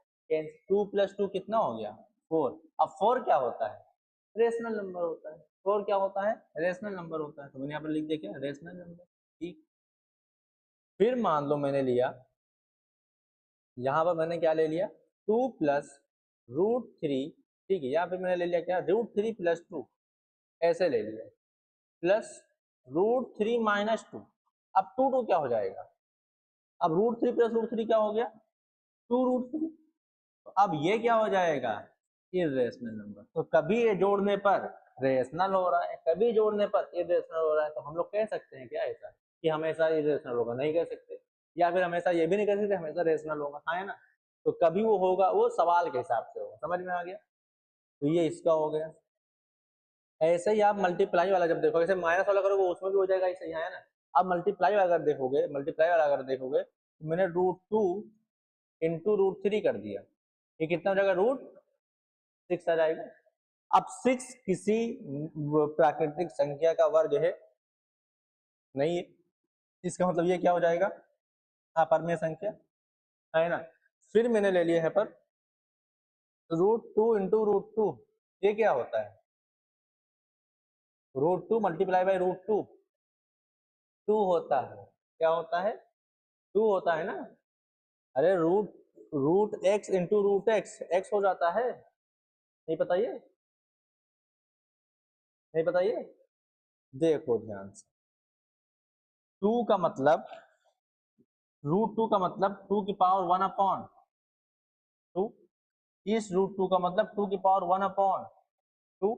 2 प्लस 2 कितना हो गया, 4। अब 4 क्या होता है, रेशनल नंबर होता है। 4 क्या होता है, रेशनल नंबर होता है, तो मैंने यहाँ पर लिख दिया क्या, रेशनल नंबर, ठीक। फिर मान लो मैंने लिया, यहाँ पर मैंने क्या ले लिया, 2 प्लस √3, ठीक है, यहाँ पे मैंने ले लिया क्या, √3 प्लस 2, ऐसे ले लिया, प्लस √3 माइनस 2। अब 2 क्या हो जाएगा, अब √3 प्लस √3 क्या हो गया, 2√3। तो अब ये क्या हो जाएगा, इरेशनल नंबर। तो कभी ये जोड़ने पर रेशनल हो रहा है, कभी जोड़ने पर इरेशनल हो रहा है, तो हम लोग कह सकते हैं क्या ऐसा, कि हमेशा इरेशनल होगा, नहीं कह सकते। या फिर हमेशा ये भी नहीं कह सकते हमेशा रेशनल होगा, हाँ है ना। तो कभी वो होगा, वो सवाल के हिसाब से होगा, समझ में आ गया। तो ये इसका हो गया। ऐसे ही आप मल्टीप्लाई वाला जब देखोगे, जैसे माइनस वाला करोगे उसमें भी हो जाएगा, ऐसे ही है ना। अब मल्टीप्लाई वाला अगर देखोगे, मल्टीप्लाई वाला अगर देखोगे, तो मैंने √2 इंटू √3 कर दिया, ये कितना हो जाएगा, √6 आ जाएगा। अब 6 किसी प्राकृतिक संख्या का वर्ग है नहीं है, इसका मतलब ये क्या हो जाएगा, अपरमेय संख्या, है ना। फिर मैंने ले लिया है पर √2 इंटू √2, ये क्या होता है, √2 मल्टीप्लाई बाई √2, 2 होता है, क्या होता है, 2 होता है ना। अरे root x into √x, x हो जाता है, नहीं पता ये, नहीं पता ये, देखो ध्यान से, 2 का मतलब, √2 का मतलब 2 की पावर 1/2, इस √2 का मतलब 2 की पावर 1/2।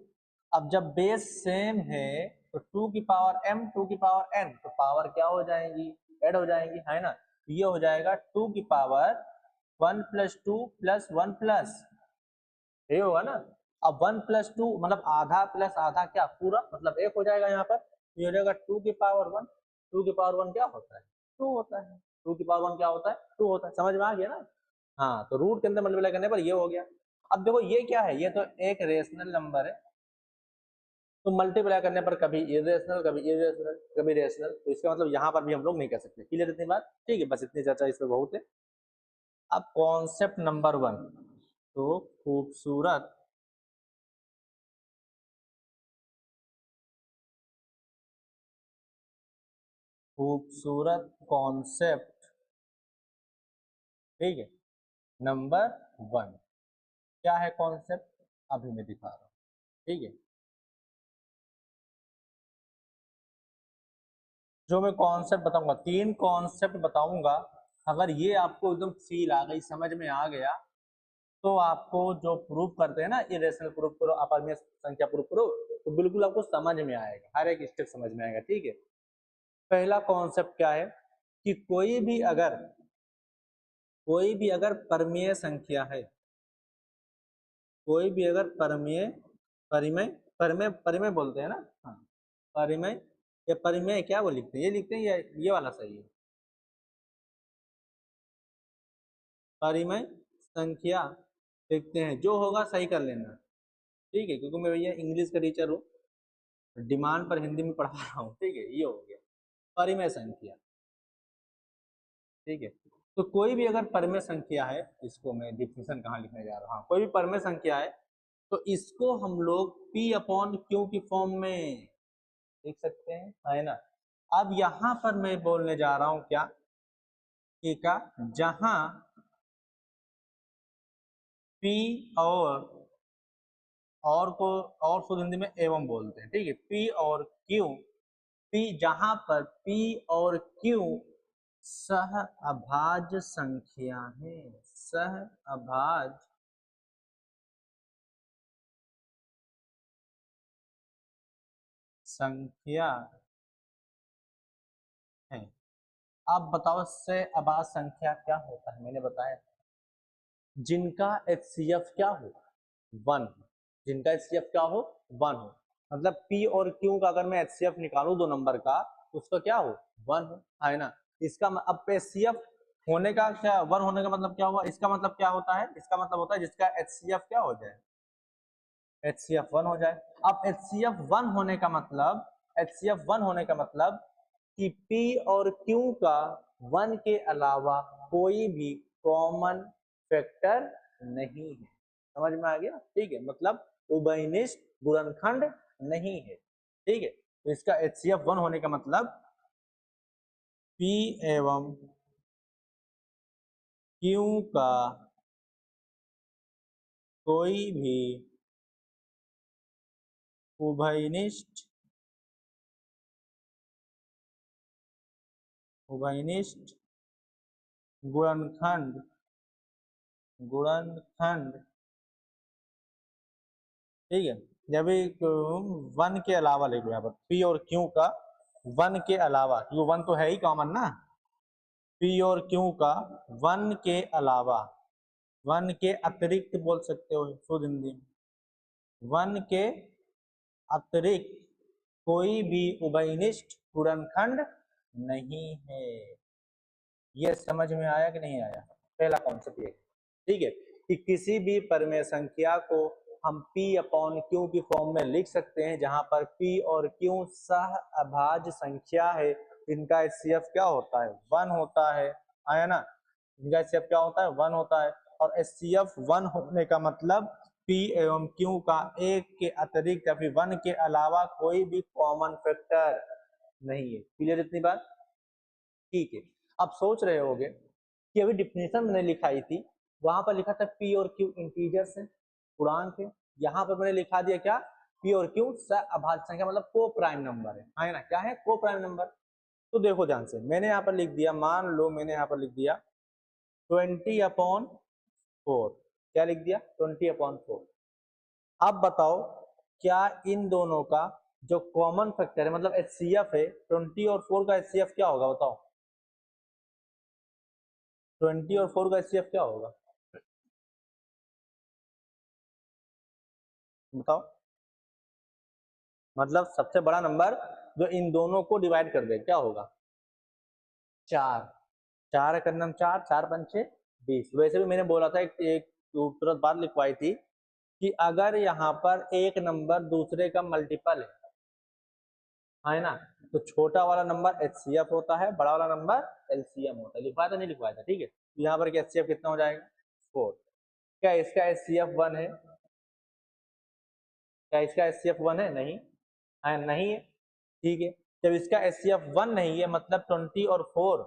अब जब बेस सेम है तो 2 की पावर m, 2 की पावर n, तो पावर क्या हो जाएंगी, ऐड हो जाएंगी, है ना। तो ये हो जाएगा 2 की पावर 1 + 2 + 1 प्लस, ये होगा ना। अब 1 + 2 मतलब आधा प्लस आधा क्या, पूरा, मतलब 1 हो जाएगा यहाँ पर। ये हो जाएगा 2 की पावर 1, 2 की पावर 1 क्या होता है, 2 होता है, 2 की पावर 1 क्या होता है, 2 होता है, समझ में आ गया ना। हाँ, तो रूट के अंदर मल्टीप्लाई करने पर ये हो गया। अब देखो ये क्या है, ये तो एक रेशनल नंबर है, तो मल्टीप्लाई करने पर कभी इरेशनल, कभी इरेशनल, कभी रेशनल, तो इसका मतलब यहाँ पर भी हम लोग नहीं कर सकते। क्लियर इतनी बात, ठीक है, बस इतनी चर्चा इस पर बहुत है। अब कॉन्सेप्ट नंबर 1, तो खूबसूरत खूबसूरत कॉन्सेप्ट, ठीक है। नंबर 1 क्या है कॉन्सेप्ट, अभी मैं दिखा रहा हूं, ठीक है। जो मैं कॉन्सेप्ट बताऊंगा, 3 कॉन्सेप्ट बताऊंगा, अगर ये आपको एकदम फील आ गई, समझ में आ गया, तो आपको जो प्रूफ करते हैं ना, इरेशनल प्रूफ करो, अपरिमेय संख्या प्रूफ करो, तो बिल्कुल आपको समझ में आएगा, हर एक स्टेप समझ में आएगा, ठीक है। पहला कॉन्सेप्ट क्या है कि कोई भी अगर परमेय संख्या है, कोई भी अगर परमेय, परिमेय, परिमेय परिमेय बोलते हैं ना, हाँ, परिमेय या परिमेय, क्या वो लिखते हैं, ये लिखते हैं या ये वाला सही है, परिमेय संख्या लिखते हैं, जो होगा सही कर लेना, ठीक है, क्योंकि मैं भैया इंग्लिश का टीचर हूँ, डिमांड पर हिंदी में पढ़ा रहा हूँ, ठीक है। ये हो गया परिमेय संख्या, ठीक है। तो कोई भी अगर परिमेय संख्या है, इसको मैं डिफिनेशन कहाँ लिखने जा रहा हूँ, कोई भी परिमेय संख्या है तो इसको हम लोग P अपॉन Q की फॉर्म में लिख सकते हैं, है ना। अब यहां पर मैं बोलने जा रहा हूं क्या, कि का जहां P और को और शुद्ध हिंदी में एवं बोलते हैं, ठीक है। P और Q, P जहां पर P और Q सह अभाज्य संख्या है, सह अभाज्य संख्या है। आप बताओ सह अभाज्य संख्या क्या होता है, मैंने बताया जिनका HCF क्या हो 1, जिनका HCF क्या हो 1 हो, मतलब P और Q का अगर मैं HCF निकालू 2 नंबर का, तो उसका क्या हो 1 हो, है ना। इसका अब HCF होने का क्या, 1 होने का मतलब क्या हुआ, इसका मतलब क्या होता है, इसका मतलब होता है जिसका HCF क्या हो जाए, HCF 1 हो जाए। अब HCF 1 होने का मतलब, HCF 1 होने का मतलब कि P और Q का 1 के अलावा कोई भी कॉमन फैक्टर नहीं है, समझ में आ गया, ठीक है। मतलब उभयनिष्ठ गुणनखंड नहीं है, ठीक है। तो इसका HCF 1 होने का मतलब P एवं Q का कोई भी उभयनिष्ठ गुणनखंड, गुणनखंड, ठीक है। जब 1 के अलावा लिख लो यहाँ पर, P और Q का 1 के अलावा, क्योंकि 1 तो है ही कॉमन ना, P और Q का 1 के अलावा, 1 के अतिरिक्त बोल सकते हो शुद्ध हिंदी में, 1 के अतिरिक्त कोई भी उभयनिष्ठ गुणनखंड नहीं है। ये समझ में आया कि नहीं आया, पहला कॉन्सेप्ट ये, ठीक है, कि किसी भी परिमेय संख्या को हम P अपॉन Q की फॉर्म में लिख सकते हैं, जहां पर P और Q सह अभाज्य संख्या है, इनका HCF क्या होता है 1 होता है, आया ना, इनका HCF क्या होता है 1 होता है, और HCF 1 होने का मतलब P एवं Q का एक के अतिरिक्त या फिर 1 के अलावा कोई भी कॉमन फैक्टर नहीं है। क्लियर इतनी बात, ठीक है। अब सोच रहे होगे कि अभी डिफिनेशन मैंने लिखाई थी, वहां पर लिखा था P और Q इंटीजर्स है, पूर्णांक है, यहाँ पर मैंने लिखा दिया क्या, P और Q अभाज्य संख्या, मतलब को प्राइम नंबर है ना, क्या है को प्राइम नंबर। तो देखो ध्यान से, मैंने यहाँ पर लिख दिया, मान लो मैंने यहाँ पर लिख दिया 20/4, क्या लिख दिया 20/4। अब बताओ क्या इन दोनों का जो कॉमन फैक्टर है, मतलब HCF है, 20 और 4 का HCF क्या होगा बताओ, 20 और 4 का HCF क्या होगा बताओ, मतलब सबसे बड़ा नंबर जो इन दोनों को डिवाइड कर दे क्या होगा 4, 4 का नंबर 4, 4 पंचे 20। वैसे भी मैंने बोला था एक तुरंत बात लिखवाई थी कि अगर यहाँ पर एक नंबर दूसरे का मल्टीपल है ना, तो छोटा वाला नंबर HCF होता है, बड़ा वाला नंबर LCM होता है। लिखवाया था नहीं लिखवाया था, ठीक है। तो यहाँ पर HCF कितना हो जाएगा 4। क्या इसका HCF 1 है, क्या इसका HCF 1 है, नहीं है, नहीं है, ठीक है। जब इसका HCF 1 नहीं है मतलब 20 और 4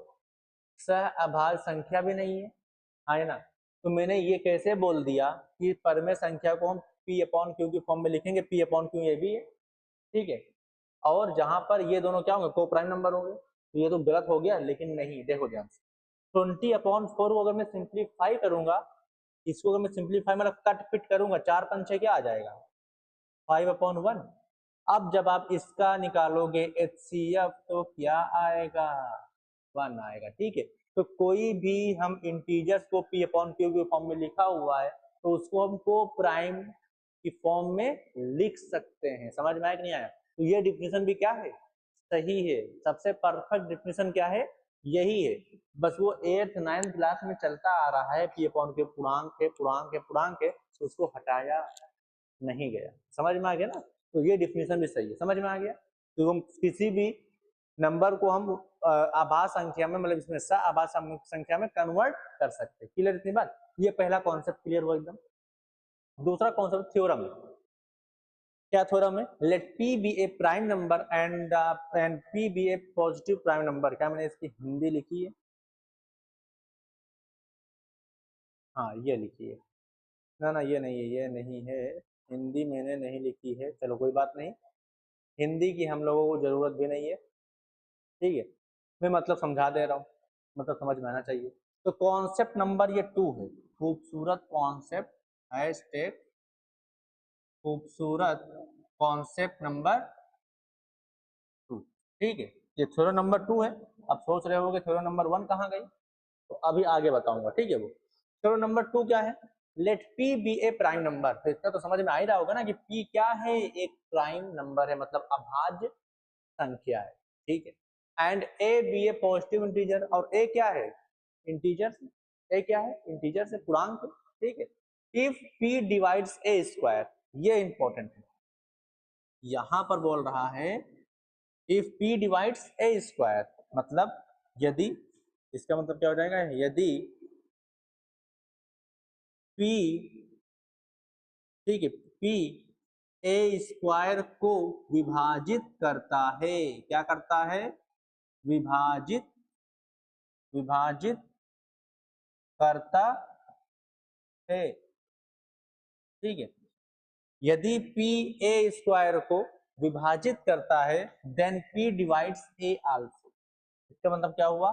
सह अभाज्य संख्या भी नहीं है ना। तो मैंने ये कैसे बोल दिया कि परमेय संख्या को हम P अपॉन Q की फॉर्म में लिखेंगे, P अपॉन Q ये भी है, ठीक है। और जहां पर ये दोनों क्या होंगे, को प्राइम नंबर होंगे, तो ये तो गलत हो गया, लेकिन नहीं, देखो ध्यान से 20 अपॉन 4 को अगर मैं सिंप्लीफाई करूंगा, इसको अगर मैं सिंप्लीफाई मतलब कट पिट करूंगा, 4 पंचे क्या आ जाएगा 5 अपॉन 1। अब जब आप इसका निकालोगे HCF तो क्या आएगा 1 आएगा, ठीक है। तो कोई भी हम इंटीजर्स को P अपॉन Q के फॉर्म में लिखा हुआ है तो उसको हम को प्राइम की फॉर्म में लिख सकते हैं। समझ में आया कि नहीं आया? तो ये डिफिनेशन भी क्या है, सही है, सबसे परफेक्ट डिफिनेशन क्या है, यही है। बस वो 8th 9th क्लास में चलता आ रहा है P अपॉन Q पूर्णांक है, तो उसको हटाया नहीं गया। समझ में आ गया ना? तो ये डिफिनेशन भी सही है, समझ में आ गया। तो हम किसी भी नंबर को हम आभाज्य संख्या में मतलब इसमें स आभाज्य संख्या में कन्वर्ट कर सकते हैं। क्लियर इतनी बात? ये पहला कॉन्सेप्ट क्लियर हुआ एकदम। दूसरा कॉन्सेप्ट थ्योरम है। क्या थ्योरम है? Let P be a prime number and P be a positive prime number. क्या मैंने इसकी हिंदी लिखी है? हाँ ये लिखी है ना, ये नहीं है, ये नहीं है, हिंदी मैंने नहीं लिखी है। चलो कोई बात नहीं, हिंदी की हम लोगों को जरूरत भी नहीं है, ठीक है। मैं मतलब समझा दे रहा हूँ, मतलब समझ में आना चाहिए। तो कॉन्सेप्ट नंबर ये 2 है, खूबसूरत कॉन्सेप्ट, हैशटैग खूबसूरत कॉन्सेप्ट नंबर 2, ठीक है। ये थ्योरम नंबर 2 है। अब सोच रहे होगे थ्योरम नंबर 1 कहाँ गई, तो अभी आगे बताऊंगा, ठीक है। वो थ्योरम नंबर 2 क्या है? Let P be a prime number. तो इसका तो समझ में आ ही रहा होगा ना कि P क्या है, एक प्राइम नंबर है, मतलब अभाज्य संख्या है, ठीक है। And A be a positive integer, और A क्या है, इंटीजर। A क्या है, इंटीजर से पूर्णांक, ठीक है। If P divides A square, ये इंपॉर्टेंट है, यहां पर बोल रहा है if P divides A square, मतलब यदि, इसका मतलब क्या हो जाएगा, यदि P, ठीक है, P A स्क्वायर को विभाजित करता है, क्या करता है, विभाजित करता है, ठीक है। यदि P A स्क्वायर को विभाजित करता है then P divides A also. इसका मतलब क्या हुआ,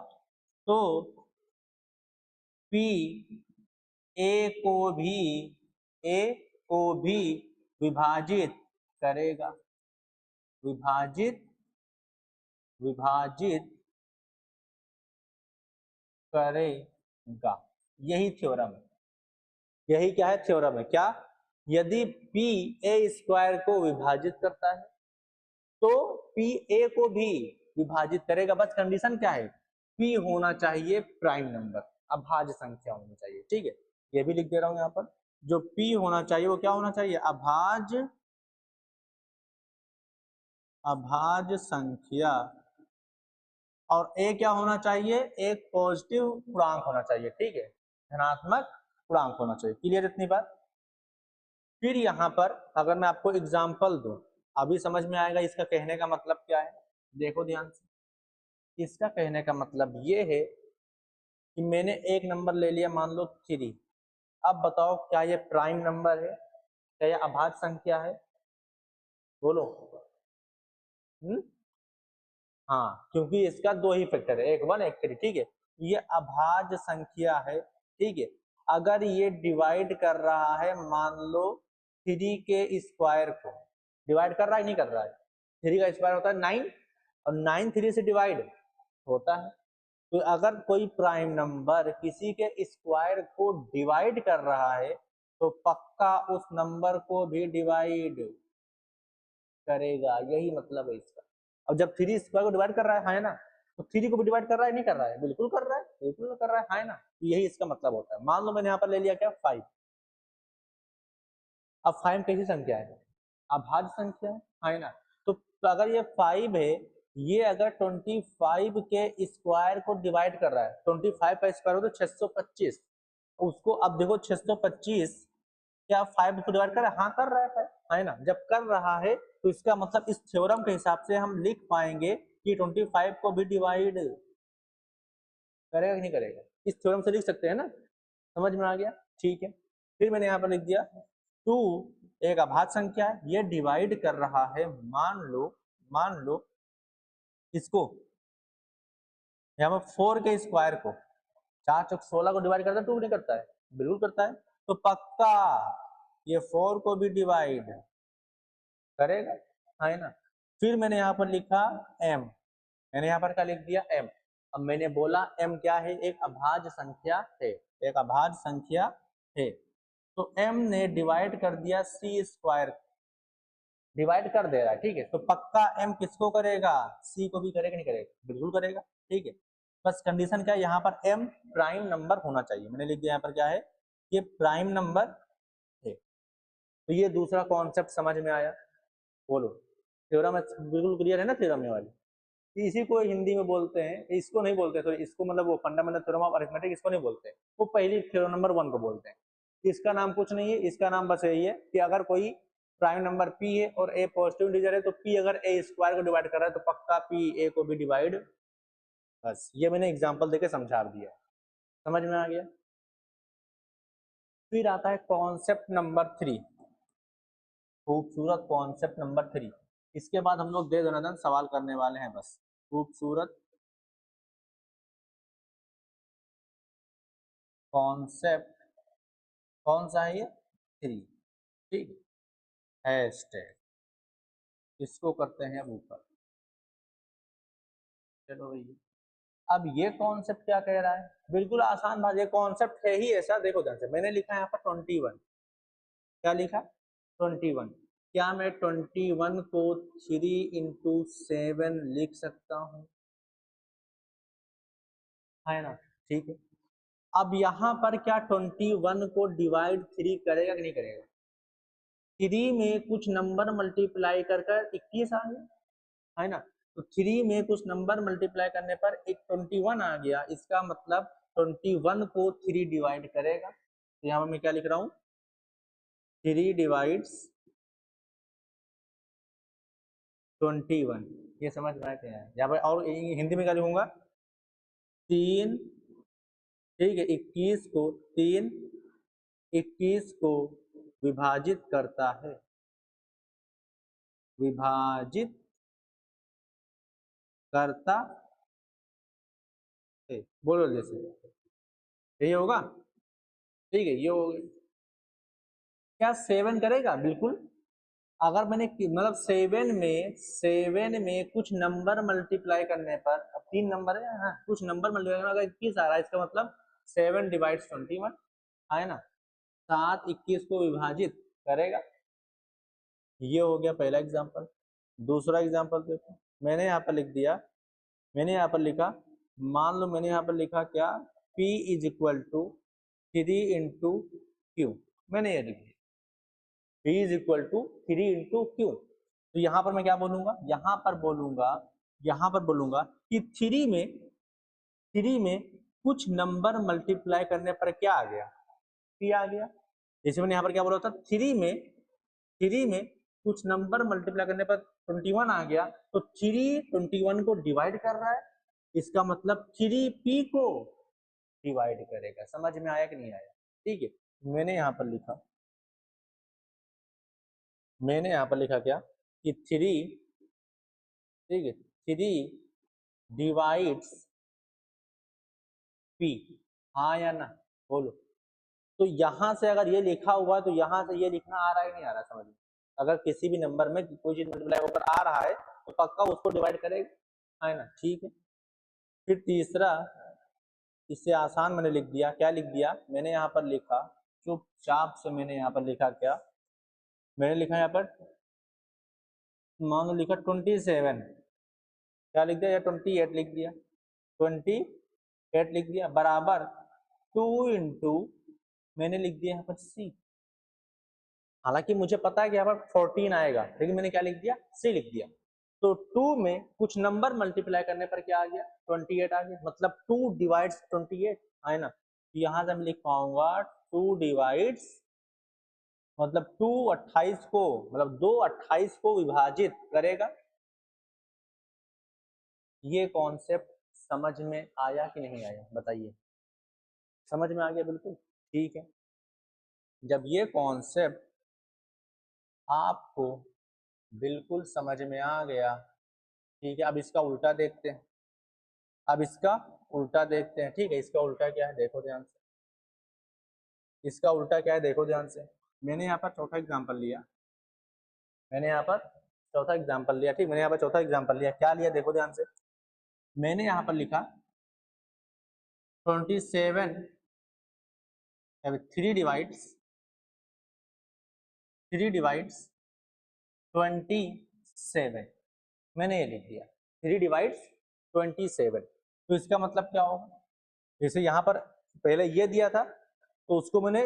तो P A को भी विभाजित करेगा, विभाजित करेगा। यही थ्योरम है, यही क्या है, थ्योरम है। क्या? यदि P A स्क्वायर को विभाजित करता है तो P A को भी विभाजित करेगा, बस कंडीशन क्या है, P होना चाहिए प्राइम नंबर, अभाज्य संख्या होनी चाहिए, ठीक है। ये भी लिख दे रहा हूं यहाँ पर, जो P होना चाहिए वो क्या होना चाहिए, अभाज्य संख्या, और A क्या होना चाहिए, एक पॉजिटिव पूर्णांक होना चाहिए, ठीक है, धनात्मक पूर्णांक होना चाहिए। क्लियर इतनी बात? फिर यहाँ पर अगर मैं आपको एग्जाम्पल दूं, अभी समझ में आएगा इसका कहने का मतलब क्या है। देखो ध्यान से, इसका कहने का मतलब ये है कि मैंने एक नंबर ले लिया, मान लो 3। अब बताओ क्या ये प्राइम नंबर है, क्या ये अभाज्य संख्या है, बोलो। हाँ, क्योंकि इसका 2 ही फैक्टर है, एक 1 एक 3, ठीक है। ये अभाज्य संख्या है, ठीक है। अगर ये डिवाइड कर रहा है, मान लो 3 के स्क्वायर को, डिवाइड कर रहा है नहीं कर रहा है, 3 का स्क्वायर होता है 9, और 9 3 से डिवाइड होता है। तो अगर कोई प्राइम नंबर किसी के स्क्वायर को डिवाइड कर रहा है तो पक्का उस नंबर को भी डिवाइड करेगा, यही मतलब है इसका। अब जब 3 स्क्वायर को डिवाइड कर रहा है ना, तो 3 को भी डिवाइड कर रहा है नहीं कर रहा है, बिल्कुल कर रहा है, बिल्कुल कर रहा है ना। यही इसका मतलब होता है। मान लो मैंने यहाँ पर ले लिया क्या, 5। अब 5 कैसी संख्या है, अभाज्य संख्या है ना। तो अगर ये 5 है, ये अगर 25 के स्क्वायर को डिवाइड कर रहा है, 25 का स्क्वायर हो तो 625, उसको अब देखो 625 क्या 5 को डिवाइड कर रहा है, हाँ कर रहा है ना। जब कर रहा है तो इसका मतलब इस थ्योरम के हिसाब से हम लिख पाएंगे कि 25 को भी डिवाइड करेगा कि नहीं करेगा। इस थ्योरम से लिख सकते हैं ना, समझ में आ गया, ठीक है। फिर मैंने यहाँ पर लिख दिया 2 एक अभाज्य संख्या है, ये डिवाइड कर रहा है, मान लो इसको यहाँ पर 4 के स्क्वायर को, 4 चौक 16 को डिवाइड करता है, 2 नहीं करता है, बिल्कुल करता है। तो पक्का ये 4 को भी डिवाइड करेगा, है ना। फिर मैंने यहाँ पर लिखा m, मैंने यहाँ पर क्या लिख दिया m। अब मैंने बोला m क्या है, एक अभाज्य संख्या है, एक अभाज्य संख्या है। तो m ने डिवाइड कर दिया c स्क्वायर, डिवाइड कर दे रहा है, ठीक है। तो पक्का m किसको करेगा, c को भी करेगा नहीं करेगा, बिल्कुल करेगा, ठीक है। बस कंडीशन क्या है, यहाँ पर m प्राइम नंबर होना चाहिए। मैंने लिख दिया यहाँ पर क्या है, ये प्राइम नंबर है। तो ये दूसरा कॉन्सेप्ट समझ में आया, बोलो। थ्योरम बिल्कुल क्लियर है ना, थ्योरम में वाली, इसी को हिंदी में बोलते हैं, इसको नहीं बोलते, तो इसको मतलब वो फंडामेंटल थ्योरम ऑफ अरिथमेटिक इसको नहीं बोलते, वो पहली थ्योरम नंबर 1 को बोलते हैं। इसका नाम कुछ नहीं है, इसका नाम बस यही है कि अगर कोई प्राइम नंबर p है और a पॉजिटिव इंटीजर है, तो p अगर a स्क्वायर को डिवाइड कर रहा है तो पक्का p a को भी डिवाइड, बस ये मैंने एग्जांपल देके समझा दिया, समझ में आ गया। फिर आता है कॉन्सेप्ट नंबर 3, खूबसूरत कॉन्सेप्ट नंबर 3। इसके बाद हम लोग दे दनादन सवाल करने वाले हैं, बस खूबसूरत कॉन्सेप्ट, कौन सा है ये, 3, ठीक है। इसको करते हैं अब ऊपर, चलो भैया। अब ये कॉन्सेप्ट क्या कह रहा है, बिल्कुल आसान बात, ये कॉन्सेप्ट है ही ऐसा। देखो ध्यान से, मैंने लिखा है यहाँ पर 21, क्या लिखा 21। क्या मैं 21 को 3 into 7 लिख सकता हूँ, है ना, ठीक है। अब यहाँ पर क्या 21 को डिवाइड 3 करेगा कि नहीं करेगा, 3 में कुछ नंबर मल्टीप्लाई कर 21 आ गया, है ना। तो 3 में कुछ नंबर मल्टीप्लाई करने पर एक 21 आ गया, इसका मतलब 21 को 3 डिवाइड करेगा। तो यहाँ पर मैं क्या लिख रहा हूँ, 3 डिवाइड्स 21, ये समझ में आते हैं। यहाँ पर और हिंदी में क्या लिखूंगा, 3, ठीक है, 21 को विभाजित करता है, विभाजित करता है, बोलो जैसे यही होगा, ठीक है, ये हो गया। क्या 7 करेगा, बिल्कुल। अगर मैंने मतलब 7 में कुछ नंबर मल्टीप्लाई करने पर, अब 3 नंबर है, हाँ, कुछ नंबर मल्टीप्लाई करने अगर 21 आ रहा है, इसका मतलब 7 डिवाइड्स 21, है ना। 7 21 को विभाजित करेगा। ये हो गया पहला एग्जांपल। दूसरा एग्जांपल देखो, मैंने यहाँ पर लिख दिया, मैंने यहाँ पर लिखा, मान लो मैंने यहाँ पर लिखा क्या, P is equal to 3 into Q, मैंने ये लिख दिया P is equal to 3 into Q. तो यहाँ पर मैं क्या बोलूंगा, यहाँ पर बोलूंगा कि 3 में कुछ नंबर मल्टीप्लाई करने पर क्या आ गया, P आ गया। जैसे मैंने यहाँ पर क्या बोला था, 3 में कुछ नंबर मल्टीप्लाई करने पर 21 आ गया, तो 3 21 को डिवाइड कर रहा है, इसका मतलब 3p को डिवाइड करेगा। समझ में आया कि नहीं आया, ठीक है। मैंने यहाँ पर लिखा क्या कि 3, ठीक है, 3 डिवाइड्स p, हाँ या ना, बोलो। तो यहां से अगर ये लिखा हुआ तो यहां से ये लिखना आ रहा है नहीं आ रहा, समझ में। अगर किसी भी नंबर में कोई चीज मल्टीप्लाई होकर आ रहा है तो पक्का उसको डिवाइड करेगा, है ना, ठीक है। फिर तीसरा, इससे आसान मैंने लिख दिया, क्या लिख दिया, मैंने यहाँ पर लिखा, चुपचाप से मैंने यहाँ पर लिखा क्या, मैंने लिखा यहाँ पर, मान लो लिखा 27, क्या लिख दिया, या 28 लिख दिया, 28 लिख दिया, बराबर 2 इंटू मैंने लिख दिया यहाँ पर c। हालांकि मुझे पता है कि यहाँ पर 14 आएगा, लेकिन मैंने क्या लिख दिया, c लिख दिया। तो 2 में कुछ नंबर मल्टीप्लाई करने पर क्या आ गया, 28 आ गया, मतलब 2 डिवाइड्स 28, है ना। यहाँ से मैं लिख पाऊंगा 2 डिवाइड्स, मतलब 2 28 को, मतलब 2 28 को विभाजित करेगा, ये कॉन्सेप्ट समझ में आया कि नहीं आया बताइए? समझ में आ गया, बिल्कुल ठीक है। जब ये कॉन्सेप्ट आपको बिल्कुल समझ में आ गया, ठीक है, अब इसका उल्टा देखते हैं। अब इसका उल्टा देखते हैं, ठीक है। इसका उल्टा क्या है देखो ध्यान से, इसका उल्टा क्या है देखो ध्यान से। मैंने यहाँ पर चौथा एग्जाम्पल लिया, मैंने यहाँ पर चौथा एग्जाम्पल लिया, ठीक। मैंने यहाँ पर चौथा एग्जाम्पल लिया, क्या लिया देखो ध्यान से। मैंने यहाँ पर लिखा 27 3 डिवाइड्स 27, मैंने ये लिख दिया 3 डिवाइड्स 27। तो इसका मतलब क्या होगा, जैसे यहाँ पर पहले ये दिया था तो उसको मैंने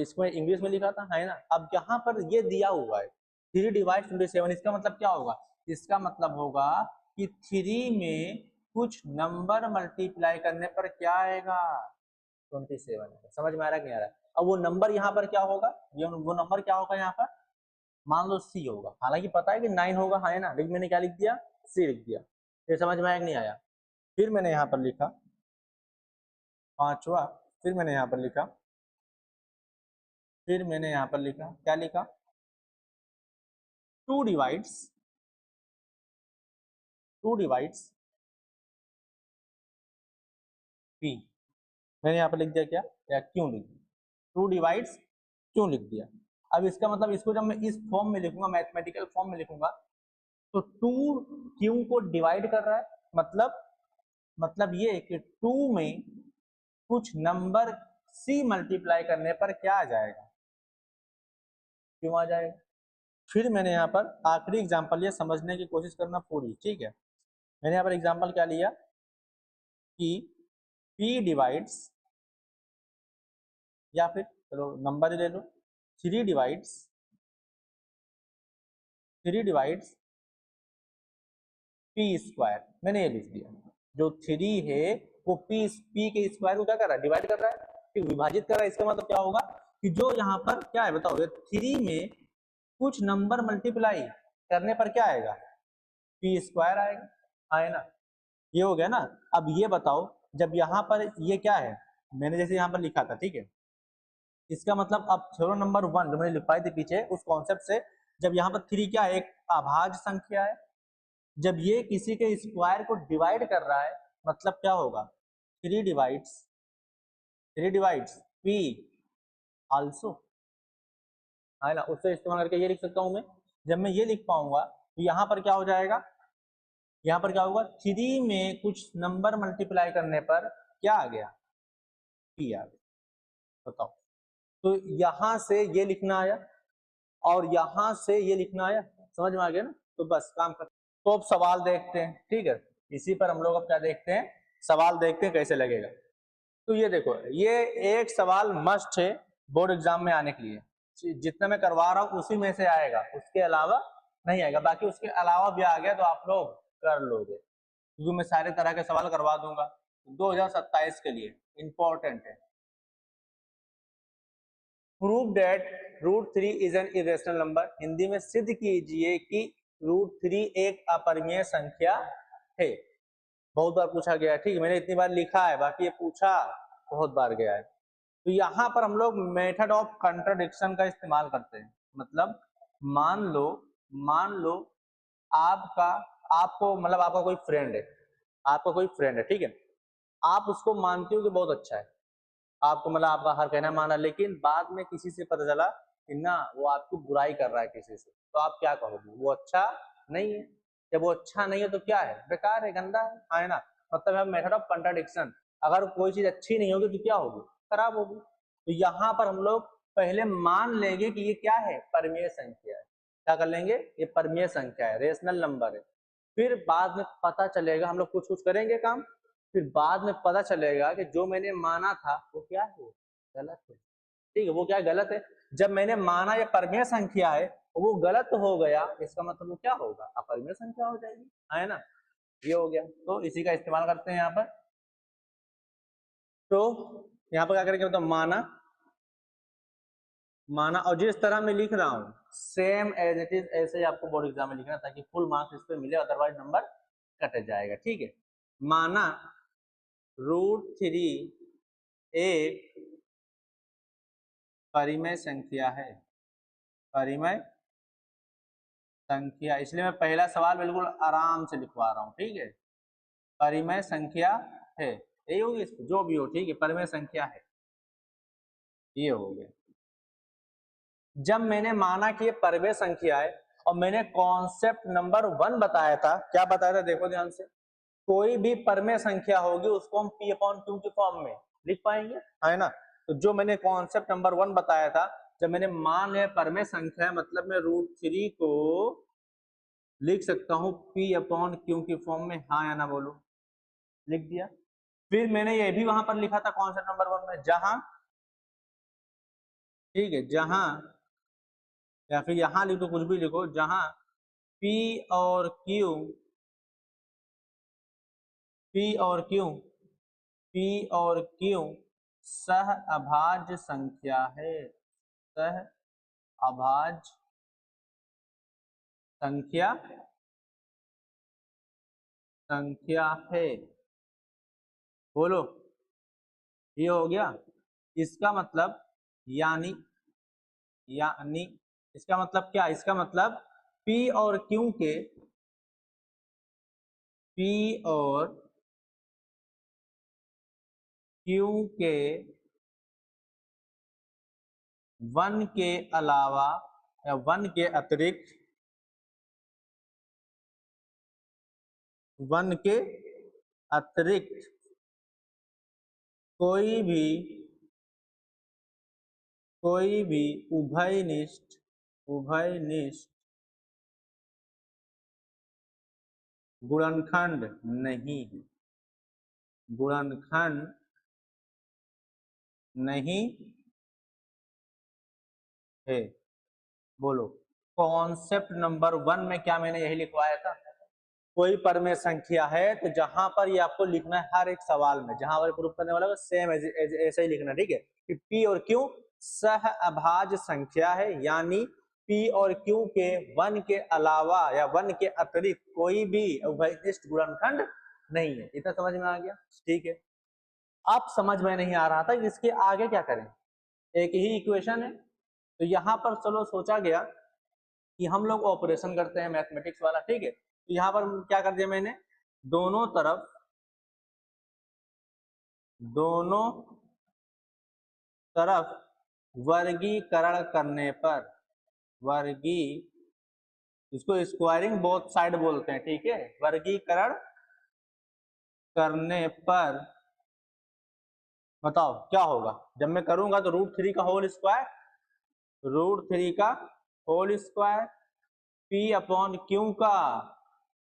इसमें इंग्लिश में लिखा था, है ना। अब यहाँ पर ये दिया हुआ है 3 डिवाइड 27, इसका मतलब क्या होगा, इसका मतलब होगा कि 3 में कुछ नंबर मल्टीप्लाई करने पर क्या आएगा, 27। समझ में आ रहा है कि नहीं आ रहा है? अब वो नंबर यहाँ पर क्या होगा, वो नंबर क्या होगा यहाँ पर, मान लो सी होगा। हालांकि पता है कि 9 होगा, है ना, लेकिन मैंने क्या लिख दिया, सी लिख दिया। फिर समझ में आया कि नहीं आया? फिर मैंने यहाँ पर लिखा पांचवा, फिर मैंने यहाँ पर लिखा, फिर मैंने यहाँ पर लिखा, क्या लिखा, 2 डिवाइड्स पी। मैंने यहाँ पर लिख दिया क्या, या क्यों लिख दिया, 2 डिवाइड्स क्यों लिख दिया। अब इसका मतलब इसको जब मैं इस फॉर्म में लिखूंगा, मैथमेटिकल फॉर्म में लिखूंगा, तो 2 क्यों को डिवाइड कर रहा है, मतलब ये कि 2 में कुछ नंबर सी मल्टीप्लाई करने पर क्या आ जाएगा, क्यों आ जाएगा। फिर मैंने यहाँ पर आखिरी एग्जांपल लिया, समझने की कोशिश करना पूरी, ठीक है। मैंने यहाँ पर एग्जांपल क्या लिया कि p डिवाइड्स, या फिर चलो नंबर ही ले लो, 3 डिवाइड्स p स्क्वायर, मैंने ये लिख दिया। जो 3 है वो p के स्क्वायर को क्या कर रहा है, डिवाइड कर रहा है, फिर विभाजित कर रहा है। इसका मतलब क्या होगा कि जो यहाँ पर क्या है बताओ, 3 में कुछ नंबर मल्टीप्लाई करने पर क्या आएगा, p स्क्वायर आएगा, है ना। ये हो गया ना। अब ये बताओ, जब यहाँ पर ये क्या है, मैंने जैसे यहाँ पर लिखा था, ठीक है, इसका मतलब अब थ्योरम नंबर 1 जो मैंने लिखवाई थी पीछे, उस कॉन्सेप्ट से, जब यहाँ पर 3 क्या है, एक अभाज्य संख्या है, जब ये किसी के स्क्वायर को डिवाइड कर रहा है, मतलब क्या होगा, 3 डिवाइड्स p आल्सो, है ना। उससे इस्तेमाल करके ये लिख सकता हूं मैं। जब मैं ये लिख पाऊंगा तो यहाँ पर क्या हो जाएगा, यहाँ पर क्या होगा, 3 में कुछ नंबर मल्टीप्लाई करने पर क्या आ गया, p आ गया। बताओ, तो यहां से ये लिखना आया और यहां से ये लिखना आया, समझ में आ गया ना। तो बस काम कर। तो अब सवाल देखते हैं, ठीक है, इसी पर हम लोग अब क्या देखते हैं, सवाल देखते हैं कैसे लगेगा। तो ये देखो, ये एक सवाल मस्ट है बोर्ड एग्जाम में आने के लिए, जितना मैं करवा रहा हूँ उसी में से आएगा, उसके अलावा नहीं आएगा। बाकी उसके अलावा भी आ गया तो आप लोग कर लोगे, क्योंकि मैं सारे तरह के सवाल करवा दूंगा। 2027 के लिए इंपॉर्टेंट है। Prove that √3 is an irrational number. Hindi में सिद्ध कीजिए कि √3 एक अपरिमेय संख्या है। बहुत बार पूछा गया है, ठीक है, मैंने इतनी बार लिखा है, बाकी ये पूछा बहुत बार गया है। तो यहाँ पर हम लोग मेथड ऑफ कंट्राडिक्शन का इस्तेमाल करते हैं। मतलब मान लो आपका कोई फ्रेंड है, ठीक है, आप उसको मानते हो कि बहुत अच्छा है, आपको मतलब आपका हर कहना माना, लेकिन बाद में किसी से पता चला कि ना वो आपकी बुराई कर रहा है किसी से, तो आप क्या कहोगे, वो अच्छा नहीं है। जब वो अच्छा नहीं है तो क्या है, बेकार है, गंदा है ना। मतलब है मेथड ऑफ कंट्राडिक्शन। अगर कोई चीज अच्छी नहीं होगी तो क्या होगी, खराब होगी। तो यहाँ पर हम लोग पहले मान लेंगे कि ये क्या है, परिमेय संख्या है। क्या कर लेंगे, ये परिमेय संख्या है, रेशनल नंबर है। फिर बाद में पता चलेगा, हम लोग कुछ कुछ करेंगे काम, फिर बाद में पता चलेगा कि जो मैंने माना था वो क्या है, गलत है। ठीक है, वो क्या गलत है। जब मैंने माना ये परिमेय संख्या है, वो गलत हो गया, इसका मतलब वो क्या होगा, अपरिमेय संख्या हो जाएगी, है ना। ये हो गया, तो इसी का इस्तेमाल करते हैं यहाँ पर। तो यहाँ पर क्या करेंगे, मतलब माना और जिस तरह मैं लिख रहा हूँ सेम एज इट इज ऐसे ही आपको बोर्ड एग्जाम में लिखना, ताकि फुल मार्क्स इस पे मिले, अदरवाइज नंबर कट जाएगा। ठीक है, माना √3 एक परिमेय संख्या है, परिमेय संख्या, इसलिए मैं पहला सवाल बिल्कुल आराम से लिखवा रहा हूँ। ठीक है, परिमेय संख्या है, यही होगी, जो भी हो। ठीक है, परिमेय संख्या है, ये हो गया। जब मैंने माना कि ये परिमेय संख्या है और मैंने कॉन्सेप्ट नंबर 1 बताया था, क्या बताया था देखो ध्यान से, कोई भी परिमेय संख्या होगी उसको हम P/Q की फॉर्म में लिख पाएंगे, है ना। तो जो मैंने कॉन्सेप्ट नंबर 1 बताया था, जब मैंने मान लिया परिमेय संख्या है, मतलब मैं √3 को लिख सकता हूँ P/Q की फॉर्म में, हाँ या ना बोलो, लिख दिया। फिर मैंने ये भी वहां पर लिखा था कॉन्सेप्ट नंबर 1 में, जहां, ठीक है, जहां, या फिर यहां लिख दो, कुछ भी लिखो, जहां P और Q, P और Q, P और Q सह अभाज्य संख्या है, सह अभाज्य संख्या संख्या है, बोलो, ये हो गया। इसका मतलब यानी इसका मतलब क्या, इसका मतलब P और Q के, P और Q के 1 के अलावा या 1 के अतिरिक्त, 1 के अतिरिक्त कोई भी उभयनिष्ठ गुणनखंड नहीं है, गुणनखंड नहीं है। बोलो, कॉन्सेप्ट नंबर 1 में क्या मैंने यही लिखवाया था, कोई परिमेय संख्या है, तो जहां पर ये आपको लिखना है, हर एक सवाल में जहां पर प्रूफ करने वाला सेम ऐसे ही लिखना। ठीक है, कि P और Q सह अभाज्य संख्या है, यानी P और Q के 1 के अलावा या 1 के अतिरिक्त कोई भी उभयनिष्ठ गुणनखंड नहीं है। इतना समझ में आ गया? ठीक है, अब समझ में नहीं आ रहा था कि इसके आगे क्या करें, एक ही इक्वेशन है, तो यहां पर चलो सोचा गया कि हम लोग ऑपरेशन करते हैं मैथमेटिक्स वाला। ठीक है, तो यहां पर क्या कर दिया मैंने, दोनों तरफ वर्गीकरण करने पर, इसको स्क्वायरिंग बोथ साइड बोलते हैं। ठीक है, वर्गीकरण करने पर बताओ क्या होगा, जब मैं करूंगा तो √3 का होल स्क्वायर, √3 का होल स्क्वायर, P/Q का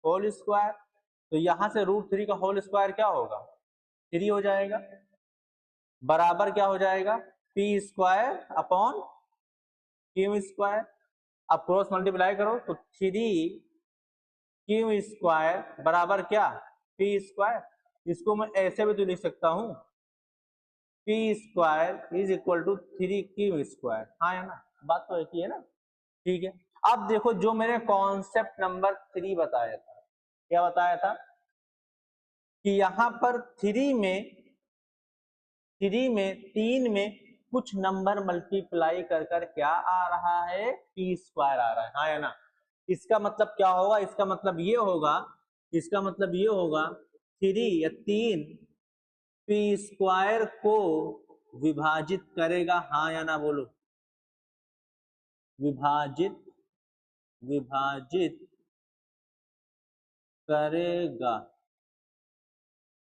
होल स्क्वायर, तो यहां से √3 का होल स्क्वायर क्या होगा, 3 हो जाएगा, बराबर क्या हो जाएगा, P²/Q²। अब क्रॉस मल्टीप्लाई करो तो 3Q² बराबर क्या, P²। इसको मैं ऐसे भी तो लिख सकता हूं, P² = 3Q², हाँ है ना, बात तो एक ही है ना। ठीक है, अब देखो जो मैंने कॉन्सेप्ट नंबर 3 बताया था, क्या बताया था कि यहां पर 3 में कुछ नंबर मल्टीप्लाई कर क्या आ रहा है, P² आ रहा है, हाँ है ना। इसका मतलब क्या होगा, इसका मतलब ये होगा 3 P² को विभाजित करेगा, हाँ या ना बोलो, विभाजित करेगा,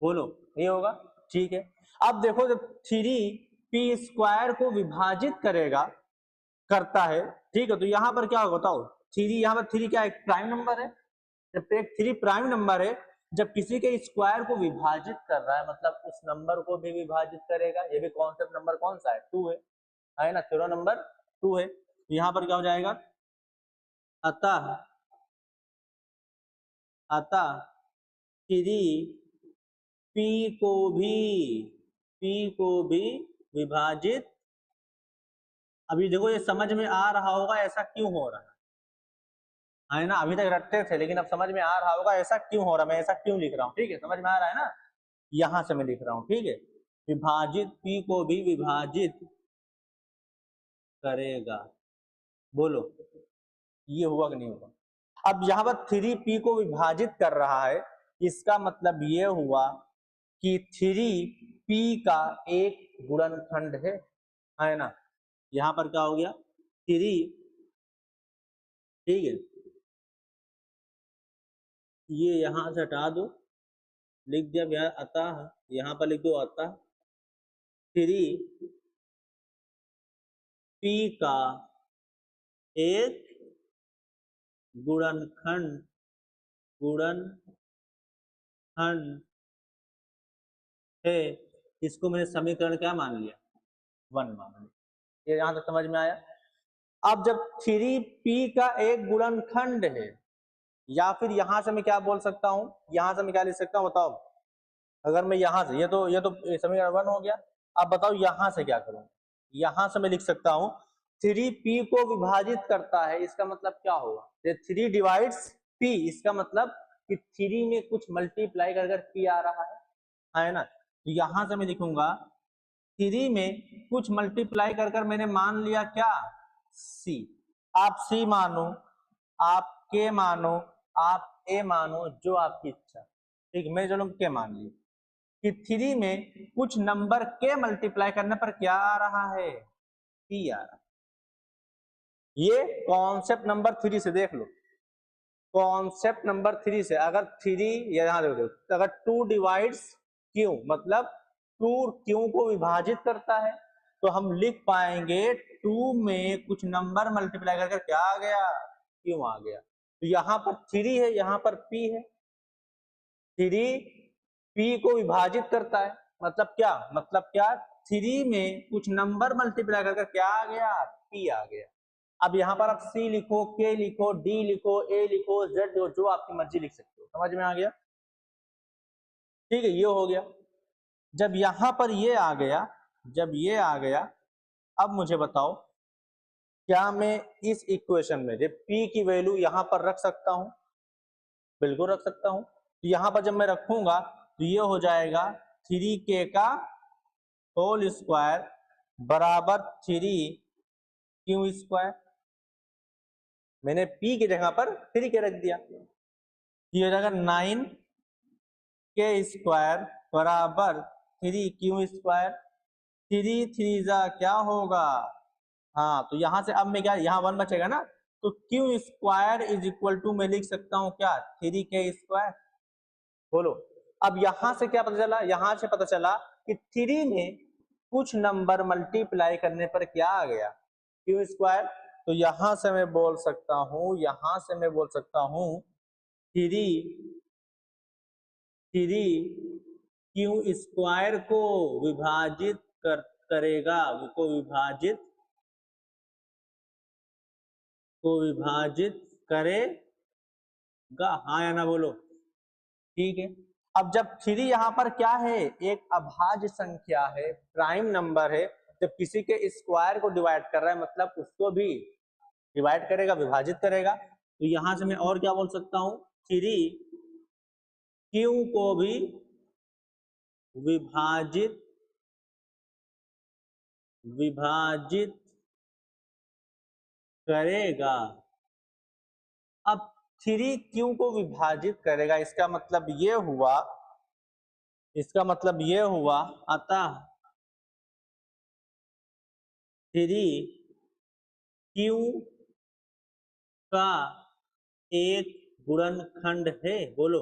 बोलो, ये होगा। ठीक है, अब देखो जब 3P² को विभाजित करता है, ठीक है, तो यहां पर क्या होगा बताओ, 3 यहां पर 3 क्या एक प्राइम नंबर है, जब एक 3 प्राइम नंबर है, जब किसी के स्क्वायर को विभाजित कर रहा है, मतलब उस नंबर को भी विभाजित करेगा। ये भी कॉन्सेप्ट नंबर कौन सा है, 2 है ना, थ्योरम नंबर 2 है। यहां पर क्या हो जाएगा, अतः 3P को भी विभाजित, अभी देखो ये समझ में आ रहा होगा ऐसा क्यों हो रहा है, है ना, अभी तक रटते थे लेकिन अब समझ में आ रहा होगा ऐसा क्यों हो रहा है, मैं ऐसा क्यों लिख रहा हूँ, ठीक है, समझ में आ रहा है ना, यहां से मैं लिख रहा हूँ, ठीक है, विभाजित पी को भी विभाजित करेगा, बोलो ये हुआ कि नहीं हुआ। अब यहाँ पर 3p को विभाजित कर रहा है, इसका मतलब ये हुआ कि 3p का एक गुणनखंड है ना, यहाँ पर क्या हो गया 3, ठीक है, ये यहां से हटा दो, लिख दिया यार अतः, यहाँ पर लिख दो अतः 3p का एक गुणनखंड है, इसको मैंने समीकरण क्या मान लिया 1 मान लिया, ये यहां तक समझ में आया। अब जब 3p का एक गुणनखंड है, या फिर यहां से मैं क्या बोल सकता हूं, यहां से मैं क्या लिख सकता हूं बताओ, अगर मैं यहां से ये तो समीकरण 1 हो गया, अब बताओ यहां से क्या करूं, यहां से मैं लिख सकता हूं 3p को विभाजित करता है, इसका मतलब क्या होगा, 3 डिवाइड्स p, इसका मतलब कि 3 में कुछ मल्टीप्लाई कर p आ रहा है ना, तो यहां से मैं लिखूंगा 3 में कुछ मल्टीप्लाई कर मैंने मान लिया क्या c, आप c मानो, आप k मानो, आप a मानो, जो आपकी इच्छा, ठीक, मैं चलो k मान लिया कि 3 में कुछ नंबर के मल्टीप्लाई करने पर क्या आ रहा है p आ रहा है। ये कॉन्सेप्ट नंबर 3 से देख लो, कॉन्सेप्ट नंबर 3 से, अगर 3 यहां देखो, अगर 2 डिवाइड्स क्यू, मतलब 2 क्यू को विभाजित करता है, तो हम लिख पाएंगे 2 में कुछ नंबर मल्टीप्लाई कर क्या आ गया क्यू आ गया, तो यहाँ पर 3 है, यहाँ पर p है, 3 p को विभाजित करता है, मतलब क्या 3 में कुछ नंबर मल्टीप्लाई कर क्या आ गया p आ गया। अब यहाँ पर आप c लिखो, k लिखो, d लिखो, a लिखो, z लिखो, जो आपकी मर्जी लिख सकते हो, समझ में आ गया, ठीक है, ये हो गया। जब यहाँ पर ये आ गया, जब ये आ गया, अब मुझे बताओ क्या मैं इस इक्वेशन में p की वैल्यू यहाँ पर रख सकता हूं, बिल्कुल रख सकता हूं, तो यहाँ पर जब मैं रखूंगा तो ये हो जाएगा 3k का होल स्क्वायर बराबर 3q स्क्वायर, मैंने p की जगह पर 3k रख दिया, ये हो जाएगा 9k स्क्वायर बराबर 3q स्क्वायर, 3 3 जा क्या होगा, हाँ, तो यहां से अब मैं क्या, यहाँ 1 बचेगा ना, तो q square is equal to मैं लिख सकता हूँ क्या 3k स्क्वायर, बोलो। अब यहां से क्या पता चला, यहां से पता चला कि 3 में कुछ नंबर मल्टीप्लाई करने पर क्या आ गया क्यू स्क्वायर, तो यहां से मैं बोल सकता हूं, यहां से मैं बोल सकता हूं 3 क्यू स्क्वायर को विभाजित करेगा, को विभाजित करेगा, हाँ या ना बोलो, ठीक है। अब जब 3 यहाँ पर क्या है, एक अभाज्य संख्या है, प्राइम नंबर है, जब किसी के स्क्वायर को डिवाइड कर रहा है मतलब उसको भी डिवाइड करेगा, विभाजित करेगा, तो यहां से मैं और क्या बोल सकता हूं 3 क्यू को भी विभाजित करेगा। अब 3 क्यू को विभाजित करेगा, इसका मतलब ये हुआ अतः 3 क्यू का एक गुणनखंड है, बोलो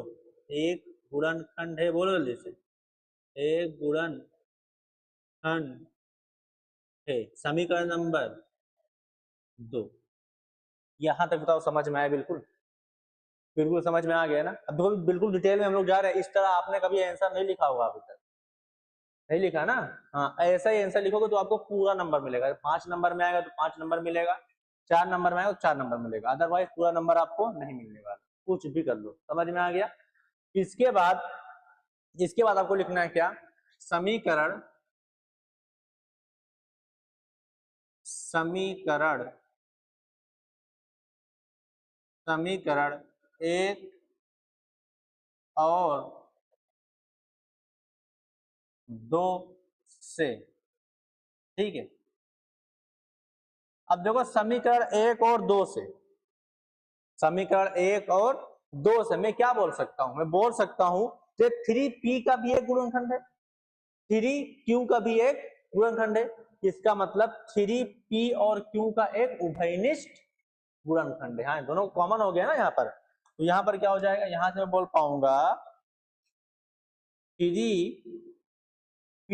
एक गुणनखंड है, बोलो जैसे एक गुणनखंड है, समीकरण नंबर 2। यहां तक बताओ समझ में आया, बिल्कुल बिल्कुल समझ में आ गया ना। अब देखो बिल्कुल डिटेल में हम लोग जा रहे हैं, इस तरह आपने कभी आंसर नहीं लिखा होगा अभी तक, नहीं लिखा ना, हाँ ऐसा ही आंसर लिखोगे तो आपको पूरा नंबर मिलेगा, 5 नंबर में आएगा तो 5 नंबर मिलेगा, 4 नंबर में आएगा तो 4 नंबर मिलेगा, अदरवाइज पूरा नंबर आपको नहीं मिलने वाला, कुछ भी कर लो, समझ में आ गया। इसके बाद आपको लिखना है क्या, समीकरण समीकरण 1 और 2 से। ठीक है, अब देखो समीकरण 1 और 2 से, समीकरण 1 और 2 से मैं क्या बोल सकता हूं, मैं बोल सकता हूं कि 3p का भी एक गुणनखंड है, 3q का भी एक गुणनखंड है। इसका मतलब 3p और q का एक उभयनिष्ठ गुणनखंड है। हाँ, दोनों कॉमन हो गया ना यहाँ पर, तो यहाँ पर क्या हो जाएगा, यहां से मैं बोल पाऊंगा 3p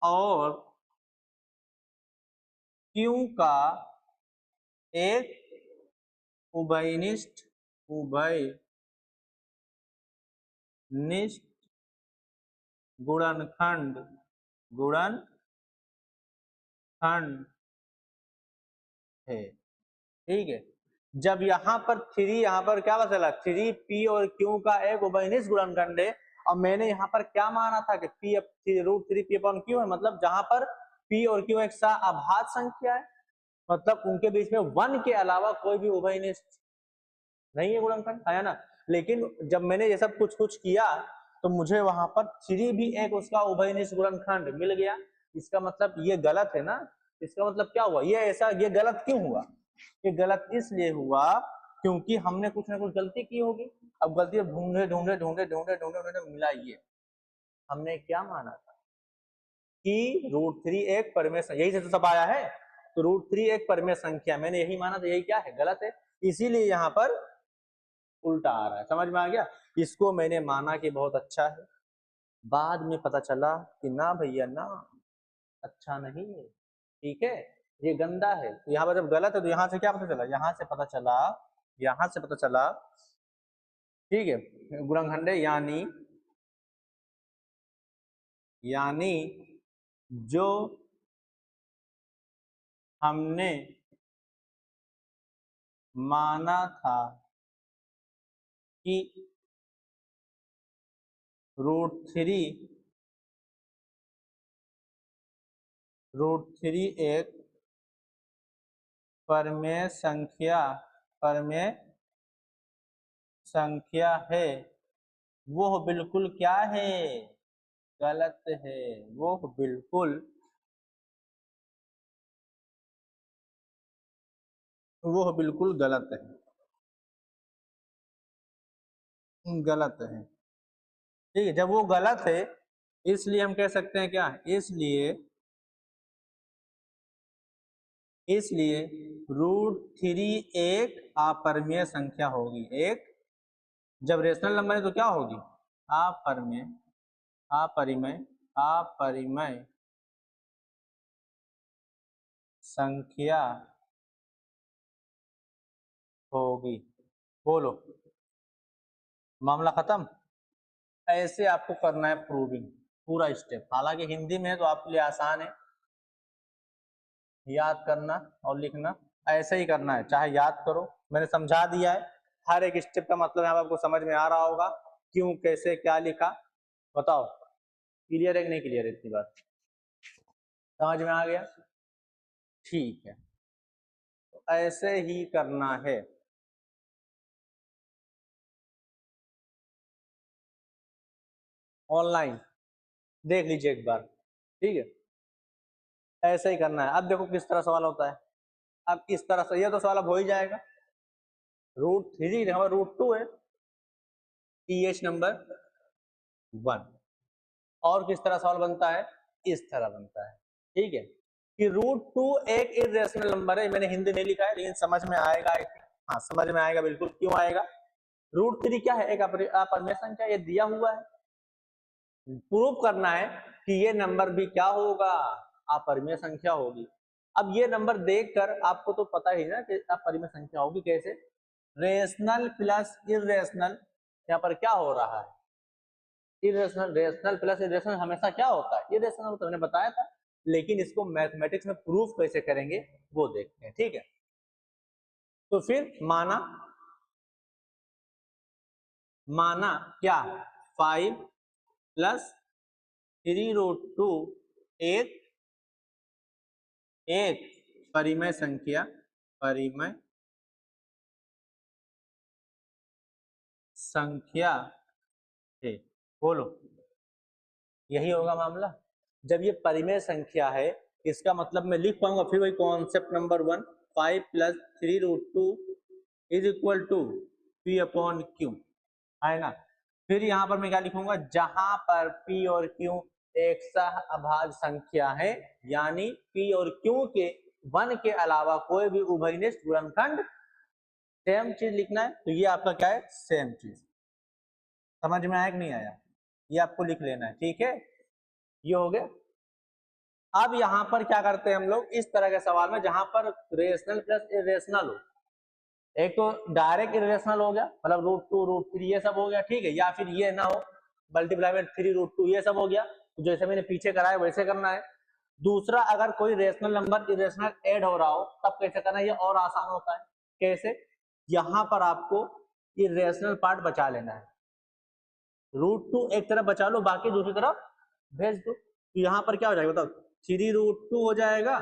और q का एक उभयनिष्ठ गुणनखंड है। ठीक है, जब यहाँ पर 3, यहाँ पर क्या पता चला 3p और q का एक उभयनिष्ठ गुणनखंड है। और मैंने यहाँ पर क्या माना था कि p √3p/q है, मतलब जहां पर p और q एक अभाज्य संख्या है, मतलब उनके बीच में 1 के अलावा कोई भी उभयनिष्ठ नहीं है गुणनखंड, है ना। लेकिन जब मैंने ये सब कुछ किया तो मुझे वहां पर 3 भी एक उसका उभयनिष्ठ गुणनखंड मिल गया। इसका मतलब ये गलत है ना, इसका मतलब क्या हुआ, ये ऐसा, ये गलत क्यों हुआ, ये गलत इसलिए हुआ क्योंकि हमने कुछ ना कुछ गलती की होगी। अब गलती ढूंढे मिला, ये हमने क्या माना था कि √3 एक परिमेय संख्या, यही से तो सब आया है, तो √3 एक परिमेय संख्या, मैंने यही माना था, यही क्या है, गलत है, इसीलिए यहाँ पर उल्टा आ रहा है। समझ में आ गया, इसको मैंने माना कि बहुत अच्छा है, बाद में पता चला कि ना भैया ना, अच्छा नहीं है, ठीक है, ये गंदा है। तो यहाँ पर जब गलत है तो यहाँ से क्या पता चला, यहाँ से पता चला, ठीक है, गुणनखंड है, यानी जो हमने माना था कि √3 एक परिमेय संख्या है, वो बिल्कुल क्या है, गलत है, वो बिल्कुल गलत है, ठीक है। जब वो गलत है इसलिए हम कह सकते हैं क्या, इसलिए √3 एक अपरिमेय संख्या होगी। एक जब रेशनल नंबर है तो क्या होगी, अपरिमेय संख्या होगी। बोलो, मामला खत्म। ऐसे आपको करना है प्रूविंग, पूरा स्टेप, हालांकि हिंदी में है तो आपके लिए आसान है, याद करना और लिखना ऐसे ही करना है, चाहे याद करो, मैंने समझा दिया है, हर एक स्टेप का मतलब यहाँ आपको समझ में आ रहा होगा, क्यों कैसे क्या लिखा, बताओ क्लियर है कि नहीं क्लियर है, इतनी बात समझ में आ गया, ठीक है, तो ऐसे ही करना है। ऑनलाइन देख लीजिए एक बार, ठीक है, ऐसे ही करना है। अब देखो किस तरह सवाल होता है, अब इस तरह से ये तो सवाल अब हो ही जाएगा, √3 √2 है, TH नंबर 1, और किस तरह सवाल बनता है, इस तरह बनता है, ठीक है, कि √2 एक इरेशनल नंबर है, मैंने हिंदी नहीं लिखा है लेकिन समझ में आएगा, हाँ समझ में आएगा बिल्कुल, क्यों आएगा, √3 क्या है, एक अपरिमेय संख्या, ये दिया हुआ है, प्रूव करना है कि ये नंबर भी क्या होगा, अपरिमेय संख्या होगी। अब ये नंबर देखकर आपको तो पता ही ना कि अपरिमेय संख्या होगी कैसे, रेशनल प्लस इरेशनल, यहाँ पर क्या हो रहा है, इरेशनल, रेशनल प्लस इरेशनल हमेशा क्या होता है, इरेशनल, तो मैंने बताया था, लेकिन इसको मैथमेटिक्स में प्रूफ कैसे करेंगे वो देखते हैं, ठीक है। तो फिर माना क्या, 5 + 3√2 एक परिमेय संख्या है। बोलो, यही होगा मामला। जब ये परिमेय संख्या है इसका मतलब मैं लिख पाऊंगा फिर वही concept number 1, 5 + 3√2 is equal to P upon Q, है ना। फिर यहाँ पर मैं क्या लिखूंगा, जहां पर P और Q एक सह अभाज्य संख्या है, यानी P और Q के 1 के अलावा कोई भी उभयनिष्ठ गुणनखंड, सेम चीज लिखना है। तो ये आपका क्या है, सेम चीज। समझ में आया कि नहीं आया, ये आपको लिख लेना है, ठीक है। ये हो गया। अब यहाँ पर क्या करते हैं हम लोग, इस तरह के सवाल में जहां पर रेशनल प्लस इरेशनल हो, एक तो डायरेक्ट इरेशनल हो गया, मतलब √2 √3 ये सब हो गया, ठीक है, या फिर ये ना हो, मल्टीप्लाई में 3√2 ये सब हो गया, तो जैसे मैंने पीछे कराया वैसे करना है। दूसरा, अगर कोई रेशनल नंबर इरेशनल ऐड हो रहा हो तब कैसे करना है, ये और आसान होता है। कैसे, यहाँ पर आपको इरेशनल पार्ट बचा लेना है, √2 एक तरफ बचा लो, बाकी दूसरी तरफ भेज दो। तो यहाँ पर क्या हो जाएगा बताओ, 3√2 हो जाएगा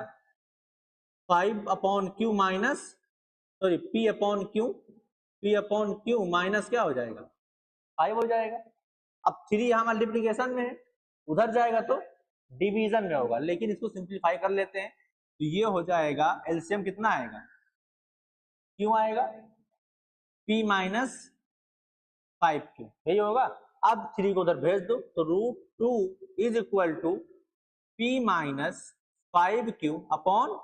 5 upon Q minus, sorry P upon Q minus क्या हो जाएगा, 5 हो जाएगा। अब 3 यहाँ मल्टीप्लीकेशन में है, उधर जाएगा तो डिवीजन में होगा, लेकिन इसको सिंप्लीफाई कर लेते हैं। तो ये हो जाएगा, एलसीएम कितना आएगा, क्यों आएगा, P माइनस 5Q, यही होगा। अब 3 को उधर भेज दो, तो √2 is equal to P minus 5Q upon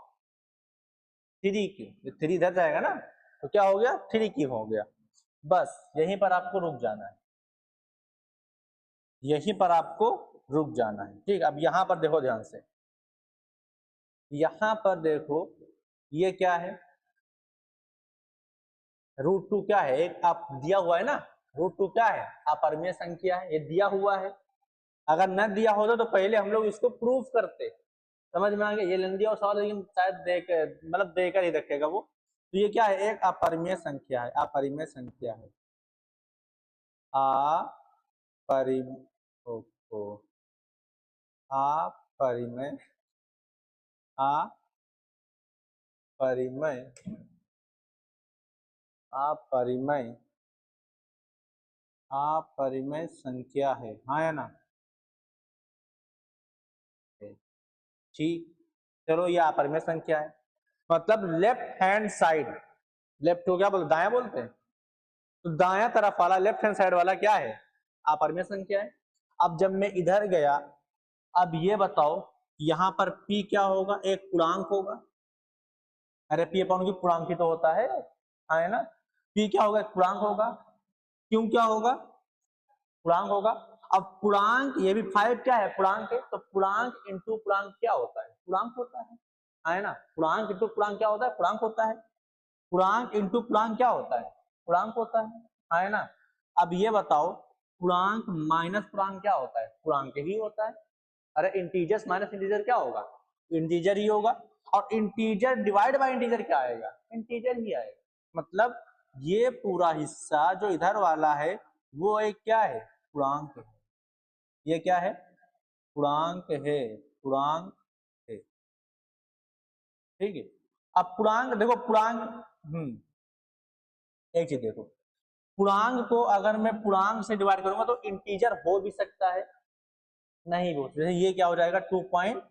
3Q, 3 इधर जाएगा ना, तो क्या हो गया, 3Q हो गया। बस यहीं पर आपको रुक जाना है, यहीं पर आपको रुक जाना है, ठीक। अब यहां पर देखो ध्यान से, यहां पर देखो ये क्या है, √2 क्या है, एक आप दिया हुआ है ना, √2 क्या है, अपरिमेय संख्या है, ये दिया हुआ है। अगर न दिया होता तो पहले हम लोग इसको प्रूफ करते, समझ में आ गया। ये लेन दिया सवाल, लेकिन शायद मतलब देकर ही रखेगा वो। तो ये क्या है, एक अपरिमेय संख्या है, अपरिमेय संख्या है, अपरिमेय अपरिमेय अपरिमेय अपरिमेय अपरिमेय संख्या है, हाँ या ना, ठीक। चलो ये अपरिमेय संख्या है, मतलब लेफ्ट हैंड साइड, लेफ्ट को क्या बोलते, दाया बोलते हैं, तो दाया तरफ वाला लेफ्ट हैंड साइड वाला क्या है, अपरिमेय संख्या है। अब जब मैं इधर गया, अब ये बताओ यहाँ पर P क्या होगा, एक पूर्णांक होगा, अरे P अपॉन Q पूर्णांक ही तो होता है ना। P क्या होगा, एक पूर्णांक होगा, क्यों क्या होगा, पूर्णांक होगा। अब पूर्णांक, ये भी 5 क्या है, पूर्णांक है, तो पूर्णांक इंटू पूर्णांक क्या होता है, पूर्णांक होता है ना। पूर्णांक इंटू पूर्णांक क्या होता है, पूर्णांक होता है। पूर्णांक इंटू पूर्णांक क्या होता है, पूर्णांक होता है ना। अब ये बताओ, पूर्णांक माइनस पूर्णांक क्या होता है, पूर्णांक ही होता है। अरे इंटीजर्स माइनस इंटीजर क्या होगा, इंटीजर ही होगा। और इंटीजर डिवाइड बाय इंटीजर क्या आएगा, इंटीजर ही आएगा। मतलब ये पूरा हिस्सा जो इधर वाला है वो एक क्या है, पूर्णांक है। ये क्या है, पूर्णांक है, पूर्णांक है, ठीक है। अब पूर्णांक देखो, पूर्णांक एक चीज देखो, पूर्णांक को अगर मैं पूर्णांक से डिवाइड करूंगा तो इंटीजर हो भी सकता है, नहीं हो, जैसे ये क्या हो जाएगा 2.5,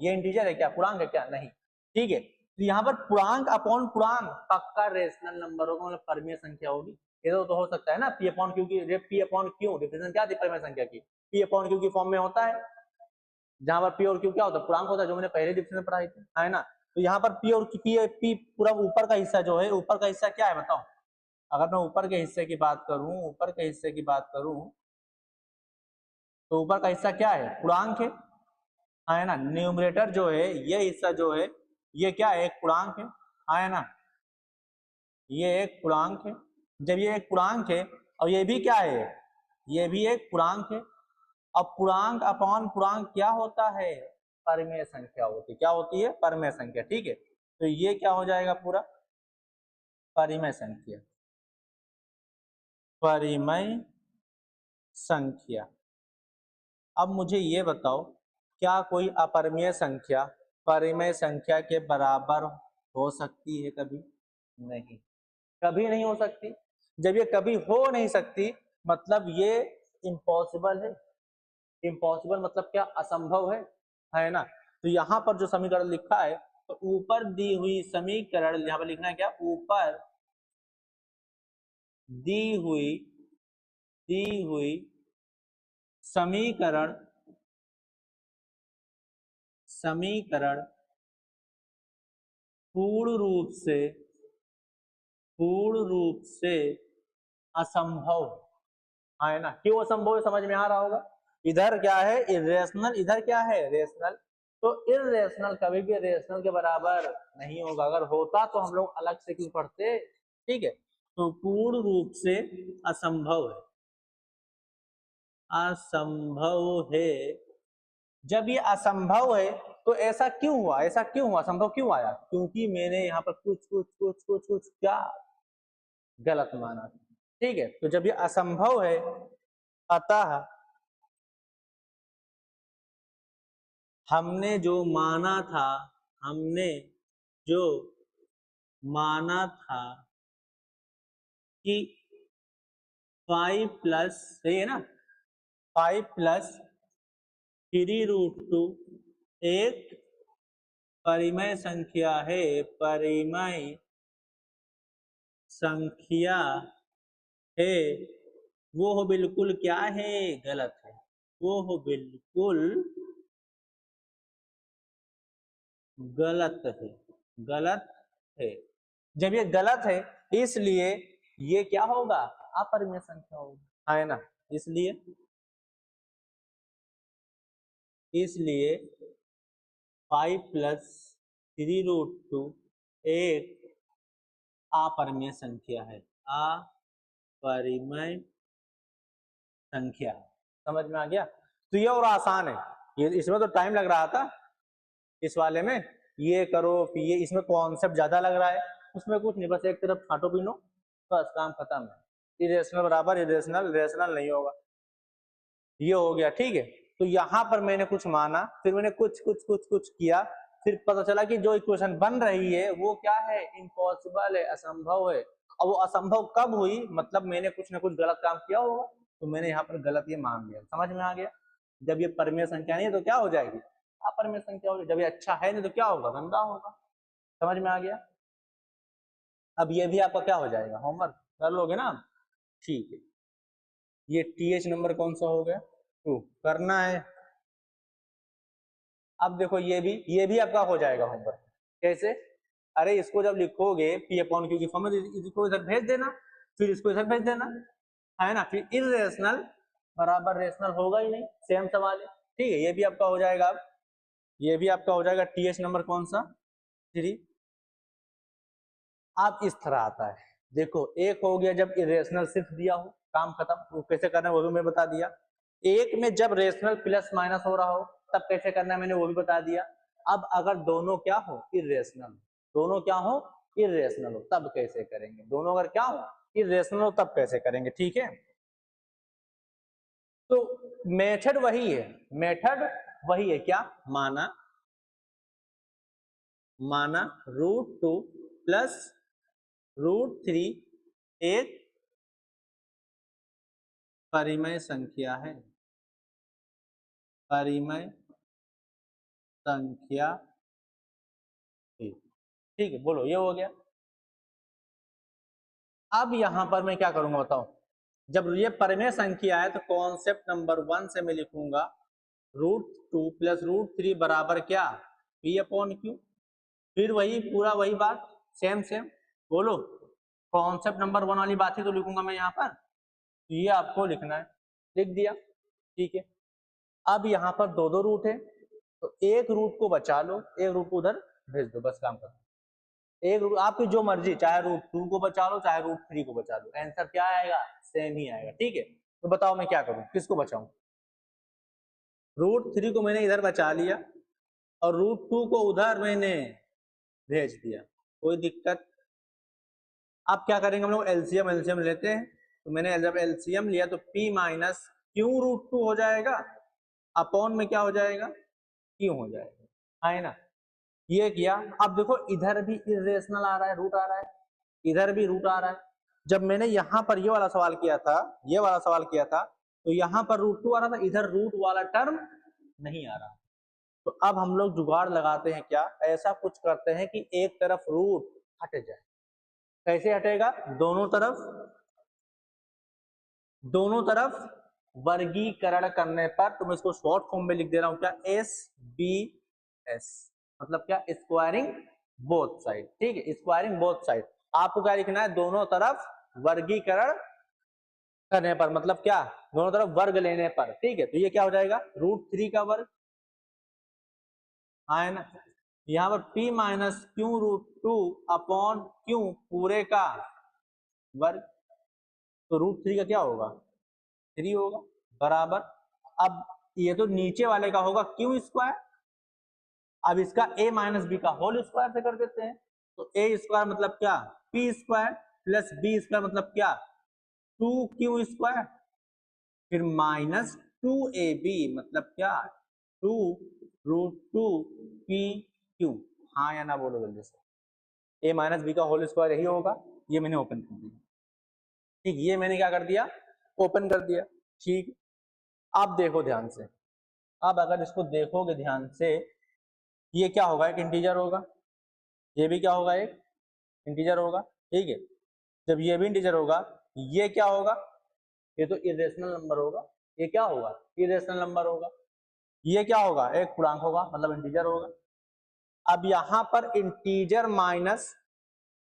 ये इंटीजर है क्या, पूर्णांक है क्या, नहीं, ठीक है। तो यहाँ पर पूर्णांक अपॉन पूर्णांक पक्का रेशनल नंबर होगा, मतलब परिमेय संख्या होगी। ये तो हो सकता है ना, P अपॉन Q की, P अपॉन Q डिफिनेशन क्या थी परिमेय संख्या की, P अपॉन Q की फॉर्म में होता है, जहां पर P और Q क्या होता है, पूर्णांक होता है, जो मैंने पहले डिफिनेशन पढ़ाई थी, है ना। तो यहाँ पर P और P पूरा ऊपर का हिस्सा जो है, ऊपर का हिस्सा क्या है बताओ, अगर मैं ऊपर के हिस्से की बात करूं, ऊपर के हिस्से की बात करूं, तो ऊपर का हिस्सा क्या है, पूर्णांक है ना। न्यूमरेटर जो है, ये हिस्सा जो है, ये क्या है, एक पूर्णांक है ना, ये एक पूर्णांक है। जब ये एक पूर्णांक है और ये भी क्या है, ये भी एक पूर्णांक है। अब पूर्णांक अपॉन पूर्णांक क्या होता है, परिमेय संख्या होती है, क्या होती है, परिमेय संख्या, ठीक है। तो ये क्या हो जाएगा पूरा, परिमेय संख्या, परिमेय संख्या। अब मुझे ये बताओ, क्या कोई अपरिमेय संख्या परिमेय संख्या के बराबर हो सकती है कभी, नहीं, कभी नहीं हो सकती। जब ये कभी हो नहीं सकती मतलब ये इम्पॉसिबल है। इम्पॉसिबल मतलब क्या, असंभव है ना। तो यहाँ पर जो समीकरण लिखा है, तो ऊपर दी हुई समीकरण, यहाँ पर लिखना है क्या, ऊपर दी हुई समीकरण पूर्ण रूप से असंभव है ना। क्यों असंभव है समझ में आ रहा होगा। इधर क्या है इरेशनल, इधर क्या है रेशनल। तो इरेशनल कभी भी रेशनल के बराबर नहीं होगा। अगर होता तो हम लोग अलग से क्यों पढ़ते। ठीक है, तो पूर्ण रूप से असंभव है। जब ये असंभव है तो ऐसा क्यों हुआ, असंभव क्यों आया, क्योंकि मैंने यहाँ पर कुछ क्या गलत माना। ठीक है, तो जब ये असंभव है अतः हमने जो माना था कि 5 सही है ना, 5+3√2 एक परिमेय संख्या है, वो बिल्कुल क्या है, गलत है। वो बिल्कुल गलत है। जब ये गलत है इसलिए ये क्या होगा, अपरिमेय संख्या होगा, है ना। इसलिए 5+3√2 एक अपरिमेय संख्या है, अपरिमेय संख्या। समझ में आ गया। तो ये और आसान है, ये इसमें तो टाइम लग रहा था इस वाले में, ये करो फिर ये, इसमें कॉन्सेप्ट ज्यादा लग रहा है, उसमें कुछ नहीं, बस एक तरफ छाटो पीनो बस काम खत्म है। इरेशनल बराबर इरेशनल, रेशनल नहीं होगा, ये हो गया। ठीक है, तो यहाँ पर मैंने कुछ माना, फिर मैंने कुछ किया, फिर पता चला कि जो इक्वेशन बन रही है वो क्या है, इम्पॉसिबल है, असंभव है। अब वो असंभव कब हुई, मतलब मैंने कुछ ना कुछ गलत काम किया होगा, तो मैंने यहाँ पर गलत ये मान लिया। समझ में आ गया। जब ये परिमेय संख्या नहीं है तो क्या हो जाएगी, अपरिमेय संख्या होगी। जब ये अच्छा है नहीं तो क्या होगा, गंदा होगा। समझ में आ गया। अब ये भी आपका क्या हो जाएगा, होमवर्क कर लोगे ना। ठीक है, ये TH नंबर कौन सा हो गया, 2 करना है। अब देखो ये भी आपका हो जाएगा होमवर्क। कैसे, अरे इसको जब लिखोगे P/Q की फॉर्म में, इसको इधर भेज देना, फिर इसको इधर भेज देना, है ना। फिर इरेशनल बराबर रेशनल होगा ही नहीं, सेम सवाल है। ठीक है, ये भी आपका हो जाएगा। अब ये भी आपका हो जाएगा। TH नंबर कौन सा, 3। आप इस तरह आता है, देखो एक हो गया जब इरेशनल सिर्फ दिया हो, काम खत्म। वो कैसे करना है वो भी मैं बता दिया। एक में जब रेशनल प्लस माइनस हो रहा हो तब कैसे करना है मैंने वो भी बता दिया। अब अगर दोनों क्या हो, इरेशनल, दोनों क्या हो, इरेशनल हो, तब कैसे करेंगे। दोनों अगर क्या हो, इरेशनल हो, तब कैसे करेंगे। ठीक है, तो मेथड वही है, क्या, माना √2 प्लस √3 एक परिमेय संख्या है, ठीक है, बोलो ये हो गया। अब यहां पर मैं क्या करूंगा बताओ, जब ये परिमेय संख्या है तो कॉन्सेप्ट नंबर 1 से मैं लिखूंगा √2 प्लस √3 बराबर क्या, P/Q। फिर वही पूरा वही बात, सेम बोलो, कॉन्सेप्ट नंबर 1 वाली बात ही तो लिखूंगा मैं यहाँ पर। ये आपको लिखना है, लिख दिया। ठीक है, अब यहाँ पर दो रूट है, तो एक रूट को बचा लो, एक रूट को उधर भेज दो, बस काम करो। एक रूट आपकी जो मर्जी, चाहे √2 को बचा लो चाहे √3 को बचा लो, आंसर क्या आएगा, सेम ही आएगा। ठीक है, तो बताओ मैं क्या करूं, किसको बचाऊं। √3 को मैंने इधर बचा लिया और √2 को उधर मैंने भेज दिया, कोई दिक्कत। अब क्या करेंगे हम लोग, एलसीएम लेते हैं। तो मैंने जब एलसीएम लिया तो P-Q√2 हो जाएगा, अपॉन में क्या हो जाएगा, Q हो जाएगा, है ना। ये किया। अब देखो इधर भी इरेशनल आ रहा है, रूट आ रहा है, इधर भी रूट आ रहा है, जब मैंने यहाँ पर ये वाला सवाल किया था, ये वाला सवाल किया था, तो यहाँ पर √2 आ रहा था, इधर रूट वाला टर्म नहीं आ रहा। तो अब हम लोग जुगाड़ लगाते हैं, क्या ऐसा कुछ करते हैं कि एक तरफ रूट हट जाए। कैसे हटेगा? दोनों तरफ वर्गीकरण करने पर, तो मैं इसको शॉर्ट फॉर्म में लिख दे रहा हूं, क्या SBS, मतलब क्या स्क्वायरिंग बोथ साइड। ठीक है, स्क्वायरिंग बोथ साइड। आपको क्या लिखना है? दोनों तरफ वर्गीकरण करने पर, मतलब क्या? दोनों तरफ वर्ग लेने पर। ठीक है, तो ये क्या हो जाएगा? √3 का वर्ग है ना, यहाँ पर P minus Q√2 upon Q पूरे का वर्ग, तो √3 का क्या होगा? 3 होगा, बराबर। अब ये तो नीचे वाले का होगा Q स्क्वायर, अब इसका A माइनस बी का होल स्क्वायर से कर देते हैं, तो A स्क्वायर मतलब क्या? P square plus B square मतलब क्या? 2Q स्क्वायर, फिर माइनस 2AB मतलब क्या? 2√2PQ। हाँ या ना बोलो जल्दी से। A माइनस बी का होल स्क्वायर यही होगा। ये मैंने ओपन कर दिया। ठीक, ये मैंने क्या कर दिया? ओपन कर दिया। ठीक, अब देखो ध्यान से, अब अगर इसको देखोगे ध्यान से, ये क्या होगा? एक इंटीजर होगा, ये भी क्या होगा? एक इंटीजर होगा। ठीक है, जब ये भी इंटीजर होगा, ये क्या होगा? ये तो इरेशनल नंबर होगा। ये क्या होगा? इरेशनल नंबर होगा। ये क्या होगा? एक पूर्णांक होगा, मतलब इंटीजर होगा। अब यहां पर इंटीजर माइनस,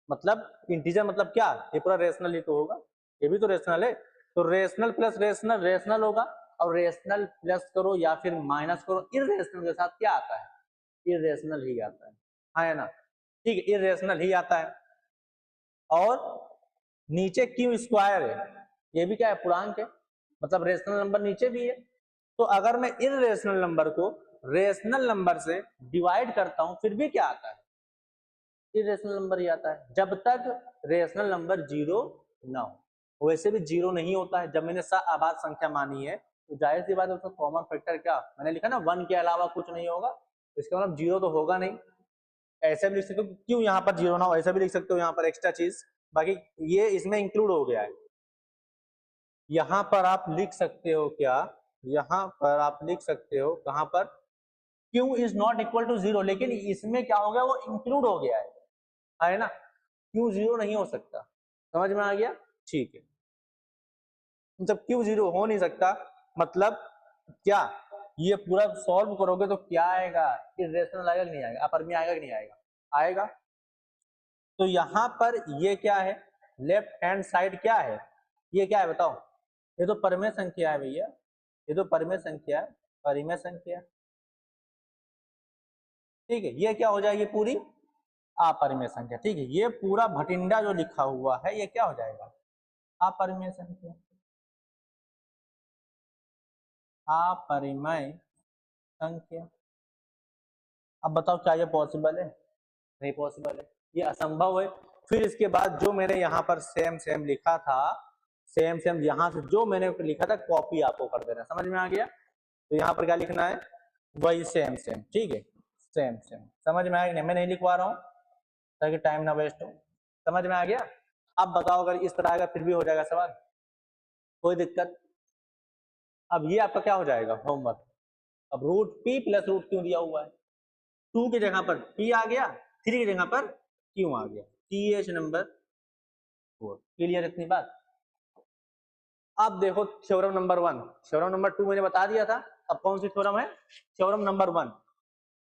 मतलब इंटीजर मतलब क्या? ये पूरा रेशनल ही तो होगा, ये भी तो रेशनल है। तो रेशनल प्लस रेशनल रेशनल होगा, और रेशनल प्लस करो या फिर माइनस करो, इरेशनल के साथ क्या आता है? इरेशनल ही आता है, हाँ ना? ठीक है, इरेशनल ही आता है। और नीचे Q स्क्वायर है, ये भी क्या है? पूर्णांक है, मतलब रेशनल नंबर नीचे भी है। तो अगर मैं इरेशनल नंबर को रेशनल नंबर से डिवाइड करता हूं, फिर भी क्या आता है? इरेशनल नंबर ही आता है, जब तक रेशनल नंबर 0 ना हो। वैसे भी 0 नहीं होता है। जब मैंने अभाज्य संख्या मानी है, तो जाहिर सी बात है उसका कॉमन फैक्टर क्या मैंने लिखा ना, 1 के अलावा कुछ नहीं होगा, इसका मतलब 0 तो होगा नहीं। ऐसे भी लिख सकते हो, क्यों यहाँ पर 0 ना हो, ऐसा भी लिख सकते हो यहाँ पर एक्स्ट्रा चीज, बाकी ये इसमें इंक्लूड हो गया है। यहाँ पर आप लिख सकते हो क्या? यहाँ पर आप लिख सकते हो, कहां पर? Q is not equal to 0, लेकिन इसमें क्या हो गया? वो इंक्लूड हो गया है ना? Q 0 नहीं हो सकता, समझ में आ गया? ठीक है, जब Q 0 हो नहीं सकता, मतलब क्या? ये पूरा सॉल्व करोगे तो क्या आएगा? इरेशनल आएगा कि नहीं आएगा? अपर में आएगा कि नहीं आएगा? आएगा। तो यहाँ पर ये क्या है? लेफ्ट हैंड साइड क्या है? ये क्या है बताओ? ये तो परिमेय संख्या है भैया, ये तो परिमेय संख्या है, परिमेय संख्या। ठीक है, ये क्या हो जाएगी? पूरी अपरिमेय संख्या। ठीक है, ये पूरा भटिंडा जो लिखा हुआ है, ये क्या हो जाएगा? अपरिमेय संख्या, अपरिमेय संख्या। अब बताओ, क्या ये पॉसिबल है? नहीं पॉसिबल है, ये असंभव है। फिर इसके बाद जो मैंने यहाँ पर सेम सेम लिखा था, सेम सेम यहाँ से जो मैंने लिखा था, कॉपी आपको कर देना। समझ में आ गया? तो यहाँ पर क्या लिखना है? वही सेम सेम। ठीक है, सेम सेम। समझ में आया? मैं नहीं लिखवा रहा हूँ ताकि टाइम ना वेस्ट हो। समझ में आ गया? अब बताओ, अगर इस तरह आएगा फिर भी हो जाएगा सवाल, कोई दिक्कत? अब ये आपका क्या हो जाएगा? होमवर्क। अब √P प्लस √Q दिया हुआ है, 2 की जगह पर P आ गया, 3 की जगह पर Q आ गया। TH number 4। क्लियर इतनी बात? अब देखो थ्योरम नंबर 1, थ्योरम नंबर 2 मैंने बता दिया था। अब कौन सी थ्योरम है? Theorem number 1।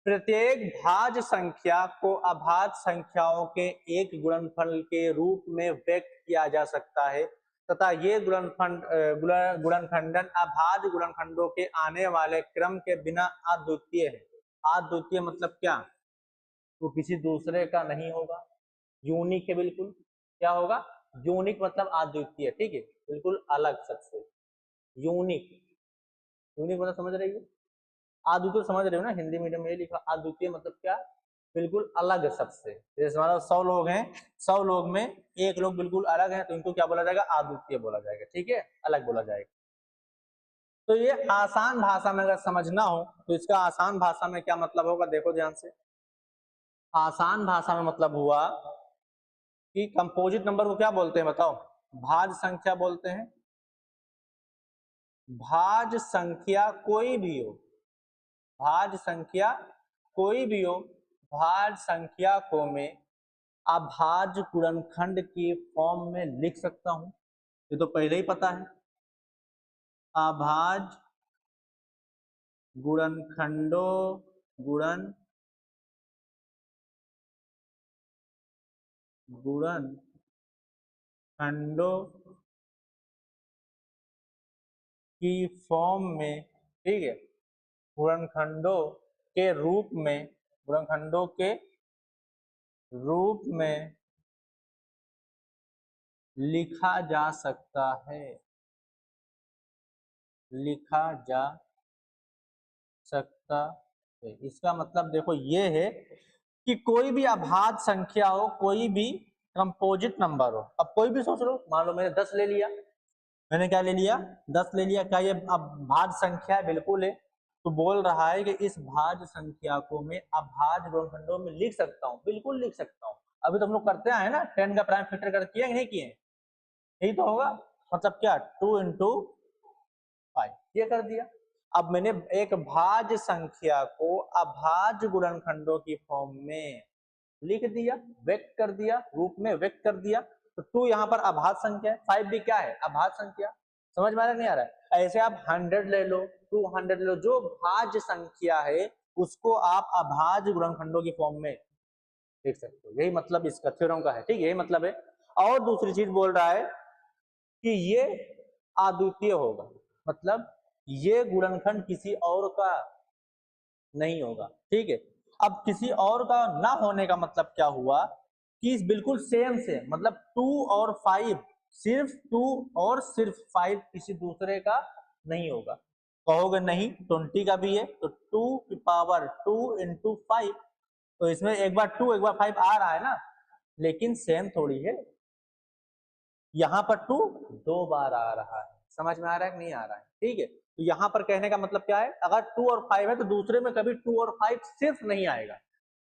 प्रत्येक भाज्य संख्या को अभाज्य संख्याओं के एक गुणनफल के रूप में व्यक्त किया जा सकता है, तथा ये गुणनखंडन अभाज्य गुणनखंडों के आने वाले क्रम के बिना अद्वितीय है। अद्वितीय मतलब क्या? तो किसी दूसरे का नहीं होगा, यूनिक है बिल्कुल। क्या होगा? यूनिक मतलब अद्वितीय। ठीक है, बिल्कुल अलग सबसे, यूनिक। यूनिक मतलब समझ रही हो? अद्वितीय समझ रहे हो ना? हिंदी मीडियम में लिखा अद्वितीय मतलब क्या? बिल्कुल अलग सबसे। जैसे हमारा 100 लोग हैं, 100 लोग में एक लोग बिल्कुल अलग हैं, तो इनको क्या बोला जाएगा? अद्वितीय बोला जाएगा। ठीक है, अलग बोला जाएगा। तो ये आसान भाषा में अगर समझना हो तो इसका आसान भाषा में क्या मतलब होगा? देखो ध्यान से। आसान भाषा में मतलब हुआ कि कंपोजिट नंबर को क्या बोलते हैं बताओ? भाज्य संख्या बोलते हैं। भाज्य संख्या कोई भी हो, भाज्य संख्या कोई भी हो, भाज्य संख्या को मैं अभाज्य गुणनखंड के फॉर्म में लिख सकता हूं, ये तो पहले ही पता है। अभाज्य गुणनखंडों की फॉर्म में, ठीक है, गुणनखंडों के रूप में, गुणनखंडों के रूप में लिखा जा सकता है, लिखा जा सकता है। इसका मतलब देखो ये है कि कोई भी अभाज्य संख्या हो, कोई भी कंपोजिट नंबर हो, अब कोई भी सोच लो, मान लो मैंने 10 ले लिया, मैंने क्या ले लिया, 10 ले लिया, क्या ये अब भाज्य संख्या है? बिल्कुल है। तो बोल रहा है कि इस भाज्य संख्या को मैं अभाज्य गुणनखंडों में लिख सकता हूँ, बिल्कुल लिख सकता हूँ। अभी तो हम लोग करते आए ना, 10 का प्राइम फैक्टर कर किया कि नहीं किए, यही तो होगा। मतलब क्या, 2 इंटू 5, ये कर दिया। अब मैंने एक भाज्य संख्या को अभाज्य गुणनखंडों की फॉर्म में लिख दिया, व्यक्त कर दिया, रूप में व्यक्त कर दिया। तो 2 यहाँ पर अभाज्य संख्या है, 5 भी क्या है, अभाज्य संख्या। समझ में आ रहा नहीं आ रहा है? ऐसे आप 100 ले लो, 200 ले लो, जो भाज्य संख्या है उसको आप अभाज्य गुणनखंडों की फॉर्म में लिख सकते हो। यही मतलब इसका थ्योरम का है, ठीक है, यही मतलब है। और दूसरी चीज बोल रहा है कि ये अद्वितीय होगा, मतलब ये गुणनखंड किसी और का नहीं होगा, ठीक है। अब किसी और का ना होने का मतलब क्या हुआ कि बिल्कुल सेम से, मतलब 2 और 5, सिर्फ 2 और सिर्फ 5 किसी दूसरे का नहीं होगा। कहोगे नहीं, 20 का भी है, तो 2 की पावर 2 इंटू 5, तो इसमें एक बार 2 एक बार 5 आ रहा है ना, लेकिन सेम थोड़ी है। यहाँ पर 2 2 बार आ रहा है। समझ में आ रहा है कि नहीं आ रहा है? ठीक है। तो यहाँ पर कहने का मतलब क्या है, अगर 2 और 5 है तो दूसरे में कभी 2 और 5 सिर्फ नहीं आएगा,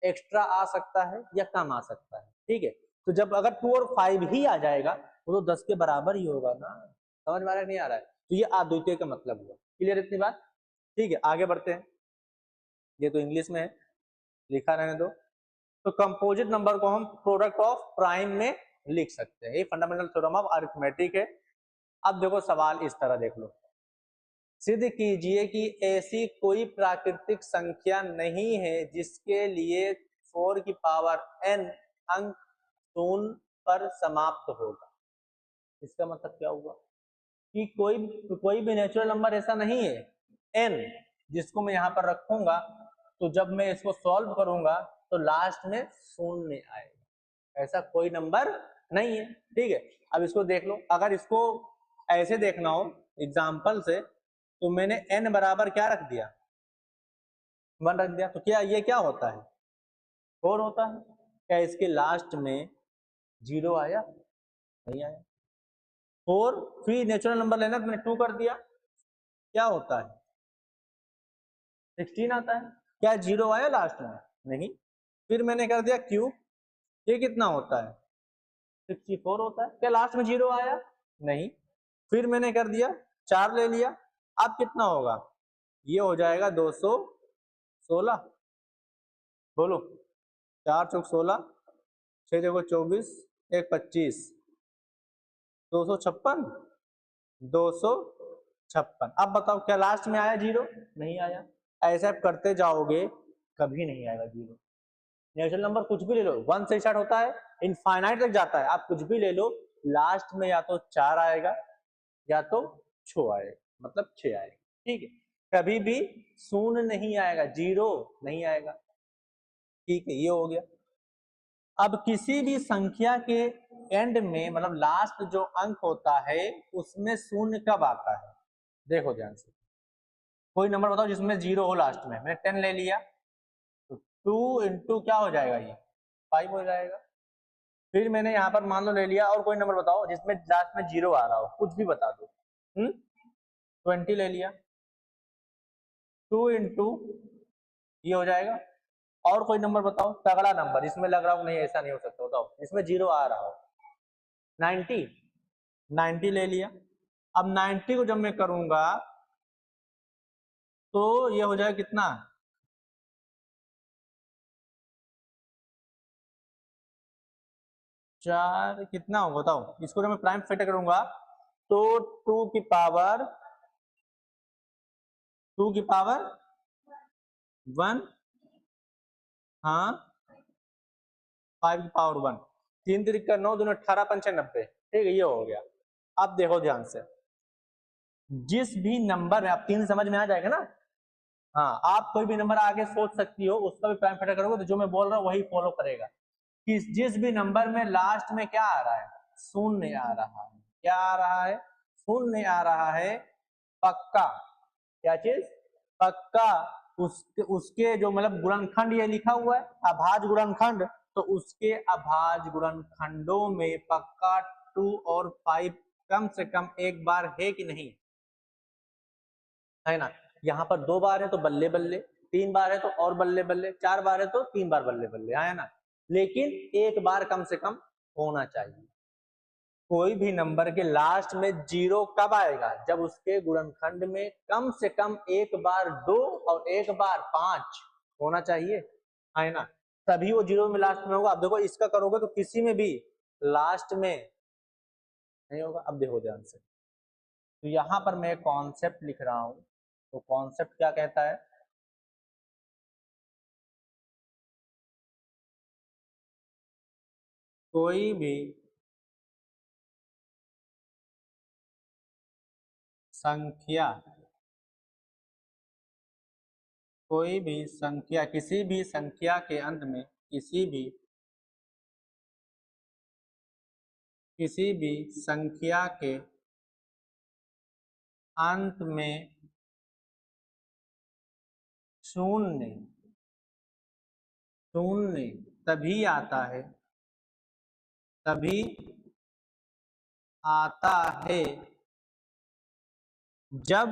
एक्स्ट्रा आ सकता है या कम आ सकता है, ठीक है। तो जब अगर 2 और 5 ही आ जाएगा तो 10 के बराबर ही होगा ना। समझ में आ रहा है नहीं आ रहा है? तो ये अद्वितीय का मतलब हुआ। क्लियर इतनी बात? ठीक है, आगे बढ़ते हैं। ये तो इंग्लिश में है, लिखा रहने दो। तो कंपोजिट नंबर को हम प्रोडक्ट ऑफ प्राइम में लिख सकते हैं, ये फंडामेंटल थ्योरम ऑफ अरिथमेटिक है। अब देखो सवाल इस तरह देख लो, सिद्ध कीजिए कि ऐसी कोई प्राकृतिक संख्या नहीं है जिसके लिए 4 की पावर n अंक शून्य पर समाप्त होगा। इसका मतलब क्या हुआ कि कोई भी नेचुरल नंबर ऐसा नहीं है n जिसको मैं यहाँ पर रखूंगा तो जब मैं इसको सॉल्व करूंगा तो लास्ट में शून्य आएगा, ऐसा कोई नंबर नहीं है, ठीक है। अब इसको देख लो, अगर इसको ऐसे देखना हो एग्जाम्पल से, तो मैंने n बराबर क्या रख दिया, 1 रख दिया, तो क्या ये क्या होता है, 4 होता है। क्या इसके लास्ट में 0 आया? नहीं आया। 4 फिर नेचुरल नंबर लेना, तो मैंने 2 कर दिया, क्या होता है, 16 आता है। क्या 0 आया लास्ट में? नहीं। फिर मैंने कर दिया क्यूब, ये कितना होता है, 64 होता है। क्या लास्ट में 0 आया? नहीं। फिर मैंने कर दिया 4 ले लिया, अब कितना होगा, ये हो जाएगा 216। बोलो, 4 चौक 16, 6 जगह 24, 1 25, 256, 256। अब बताओ क्या लास्ट में आया 0? नहीं आया। ऐसे आप करते जाओगे कभी नहीं आएगा 0। नेचुरल नंबर कुछ भी ले लो, 1 से स्टार्ट होता है, इनफाइनाइट तक जाता है, आप कुछ भी ले लो, लास्ट में या तो 4 आएगा या तो 6 आएगा, मतलब 6 आएगा, ठीक है। कभी भी शून्य नहीं आएगा, 0 नहीं आएगा, ठीक है, ये हो गया। अब किसी भी संख्या के एंड में, मतलब लास्ट जो अंक होता है उसमें शून्य कब आता है, देखो ध्यान से। कोई नंबर बताओ जिसमें 0 हो लास्ट में, मैंने 10 ले लिया, तो 2 इंटू क्या हो जाएगा, ये 5 हो जाएगा। फिर मैंने यहाँ पर मान लो ले लिया, और कोई नंबर बताओ जिसमें लास्ट में 0 आ रहा हो, कुछ भी बता दो। 20 ले लिया, 2 इंटू ये हो जाएगा। और कोई नंबर बताओ, तगड़ा नंबर, इसमें लग रहा हो नहीं ऐसा नहीं हो सकता, बताओ इसमें 0 आ रहा हो, 90। 90 ले लिया। अब 90 को जब मैं करूंगा तो ये हो जाएगा कितना, 4 कितना होगा बताओ। इसको जब मैं प्राइम फैक्टर करूंगा तो 2 की पावर 1, हाँ 5 की पावर 1, 3 3 9 2 18 5 90, ठीक है ये हो गया। अब देखो ध्यान से, जिस भी नंबर है, आप 3 समझ में आ जाएगा ना। हाँ आप कोई भी नंबर आगे सोच सकती हो, उसका भी प्राइम फैक्टर करोगे तो जो मैं बोल रहा हूँ वही फॉलो करेगा। कि जिस भी नंबर में लास्ट में क्या आ रहा है, शून्य आ रहा है, क्या आ रहा है, शून्य आ रहा है, पक्का, क्या चीज, पक्का, उसके जो मतलब गुणनखंड ये लिखा हुआ है अभाज्य गुणनखंड, तो उसके अभाज्य गुणनखंडों में पक्का 2 और 5 कम से कम एक बार है कि नहीं, है ना। यहाँ पर 2 बार है तो बल्ले बल्ले, 3 बार है तो और बल्ले बल्ले, 4 बार है तो 3 बार बल्ले बल्ले, है ना। लेकिन एक बार कम से कम होना चाहिए। कोई भी नंबर के लास्ट में 0 कब आएगा, जब उसके गुणनखंड में कम से कम एक बार 2 और एक बार 5 होना चाहिए, है ना, तभी वो 0 में लास्ट में होगा। अब देखो इसका करोगे तो किसी में भी लास्ट में नहीं होगा। अब देखो ध्यान से, तो यहां पर मैं कॉन्सेप्ट लिख रहा हूं, तो कॉन्सेप्ट क्या कहता है, कोई भी संख्या, कोई भी संख्या, किसी भी संख्या के अंत में, किसी भी संख्या के अंत में शून्य, शून्य तभी आता है, तभी आता है जब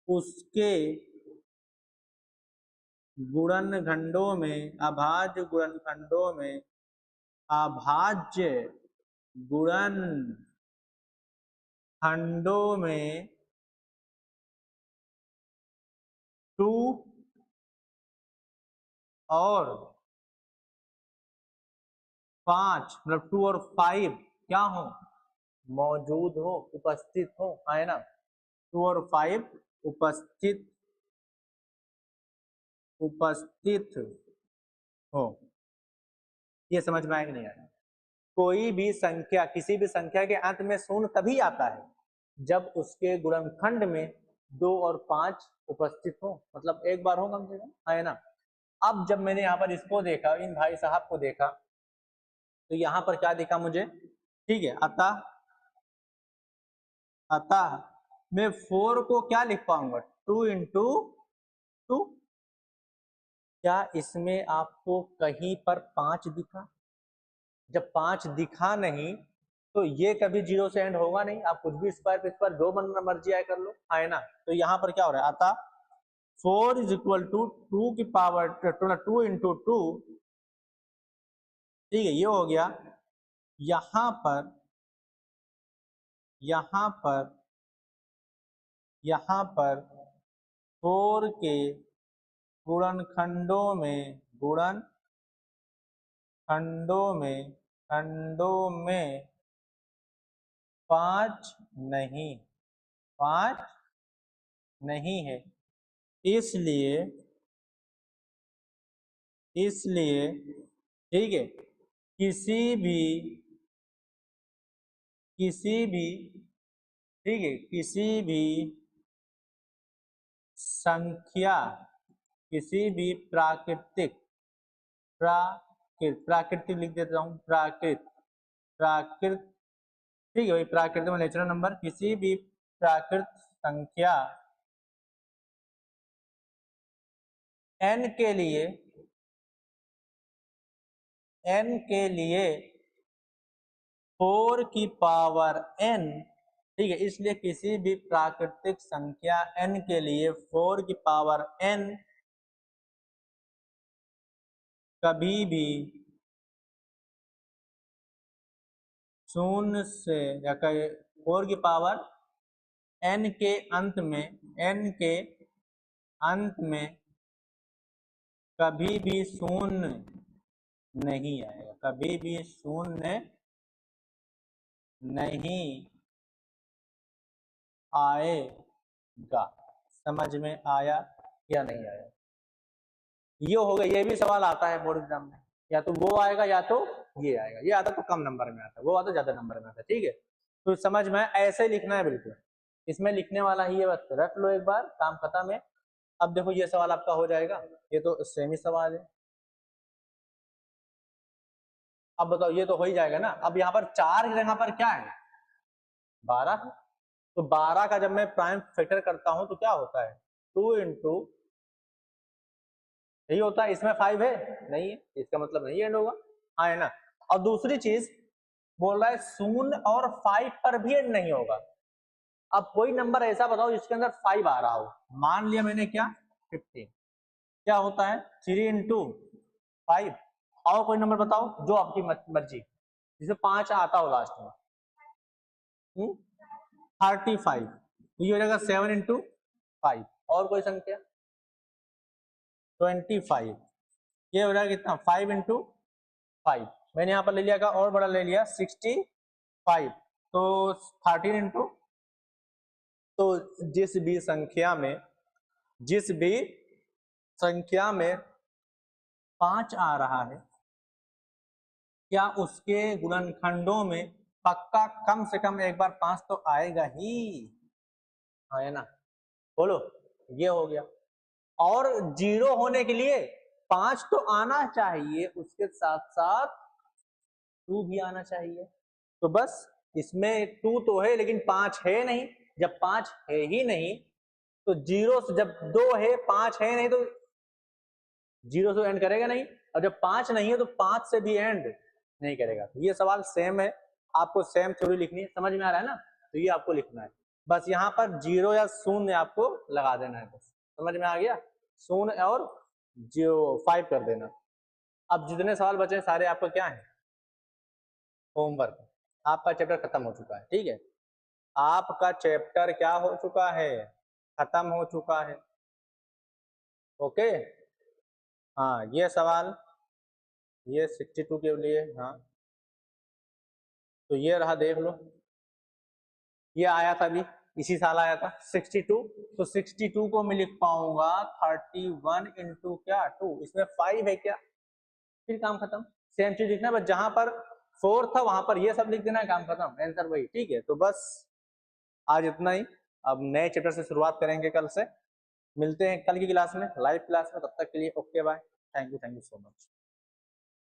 उसके गुणनखंडों में, अभाज्य गुणनखंडों में, अभाज्य गुणनखंडों में 2 और 5 मतलब 2 और 5 क्या हो, मौजूद हो, उपस्थित हो, है ना। 2 और 5 उपस्थित, उपस्थित हो। ये समझ में आएगा नहीं आएगा। कोई भी संख्या, किसी भी संख्या के अंत में शून्य तभी आता है जब उसके गुणनखंड में 2 और 5 उपस्थित हो, मतलब एक बार हो कम से कम, है ना। अब जब मैंने यहाँ पर इसको देखा, इन भाई साहब को देखा, तो यहाँ पर क्या देखा मुझे, ठीक है, अतः, अतः मैं 4 को क्या लिख पाऊंगा, 2 इंटू 2। क्या इसमें आपको कहीं पर 5 दिखा, जब 5 दिखा नहीं तो ये कभी 0 से एंड होगा नहीं। आप कुछ भी स्क्वायर पे स्क्वायर जो मर्जी आए कर लो, है ना। तो यहाँ पर क्या हो रहा है, अतः 4 इज इक्वल टू 2 की पावर 2 इंटू 2, ठीक है ये हो गया। यहाँ पर, यहाँ पर, यहाँ पर 4 के गुणनखंडों में, गुणनखंडों में, खंडों में 5 नहीं, 5 नहीं है। इसलिए, इसलिए ठीक है, किसी भी, किसी भी, ठीक है, किसी भी संख्या, किसी भी प्राकृतिक, प्राकृतिक लिख देता हूं, प्राकृत, ठीक है भाई, प्राकृतिक में नेचुरल नंबर, किसी भी प्राकृत संख्या n के लिए, n के लिए 4 की पावर n, ठीक है, इसलिए किसी भी प्राकृतिक संख्या n के लिए 4 की पावर n कभी भी शून्य से या 4 की पावर n के अंत में कभी भी शून्य नहीं आएगा, कभी भी शून्य नहीं आएगा। समझ में आया या नहीं आया? ये हो गया, ये भी सवाल आता है बोर्ड एग्जाम में, या तो वो आएगा या तो ये आएगा। ये आता तो कम नंबर में आता है, वो आता ज्यादा नंबर में आता है। ठीक है, तो समझ में ऐसे लिखना है बिल्कुल, इसमें लिखने वाला ही है, बस रख लो एक बार, काम खत्म है। अब देखो ये सवाल आपका हो जाएगा, ये तो सेम ही सवाल है। अब बताओ, ये तो हो ही जाएगा ना। अब यहाँ पर 4 की जगह पर क्या है, 12 है। तो 12 का जब मैं प्राइम फैक्टर करता हूं तो क्या होता है, 2 इंटू, यही होता है। इसमें 5 है नहीं है, इसका मतलब नहीं एंड होगा, हाँ है ना। और दूसरी चीज बोल रहा है शून्य और 5 पर भी एंड नहीं होगा। अब कोई नंबर ऐसा बताओ जिसके अंदर 5 आ रहा हो। मान लिया मैंने क्या, 15, क्या होता है 3 इंटू 5। और कोई नंबर बताओ जो आपकी मर्जी, जिसे 5 आता हो लास्ट में। 35, तो ये हो जाएगा 7 इंटू 5। और कोई संख्या 25, ये हो जाएगा कितना 5 इंटू 5। मैंने यहाँ पर ले लिया का और बड़ा ले लिया 65, तो 13 इंटू। तो जिस भी संख्या में 5 आ रहा है, क्या उसके गुणनखंडों में पक्का कम से कम एक बार 5 तो आएगा ही, हाँ है ना। बोलो, ये हो गया। और 0 होने के लिए 5 तो आना चाहिए, उसके साथ साथ 2 भी आना चाहिए। तो बस इसमें 2 तो है लेकिन 5 है नहीं। जब 5 है ही नहीं तो 0 से, जब 2 है 5 है नहीं तो 0 से एंड करेगा नहीं, और जब 5 नहीं है तो 5 से भी एंड नहीं करेगा। तो ये सवाल सेम है, आपको सेम थ्योरी लिखनी है। समझ में आ रहा है ना, तो ये आपको लिखना है। बस यहाँ पर 0 या शून्य आपको लगा देना है, बस समझ में आ गया। शून्य और 5 कर देना। अब जितने सवाल बचे सारे आपको क्या है, होमवर्क। आपका चैप्टर खत्म हो चुका है। ठीक है, आपका चैप्टर क्या हो चुका है, खत्म हो चुका है। ओके, हाँ ये सवाल, ये 62 के लिए, हाँ तो ये रहा, देख लो। ये आया था अभी, इसी साल आया था 62। तो 62 को मैं लिख पाऊंगा 31 इंटू क्या 2, इसमें 5 है क्या, फिर काम खत्म। सेम चीज लिखना है, बस जहां पर 4 था वहां पर ये सब लिख देना है, काम खत्म, आंसर वही। ठीक है, तो बस आज इतना ही। अब नए चैप्टर से शुरुआत करेंगे कल से। मिलते हैं कल की क्लास में, लाइव क्लास में। तब तक के लिए okay bye, thank you so much.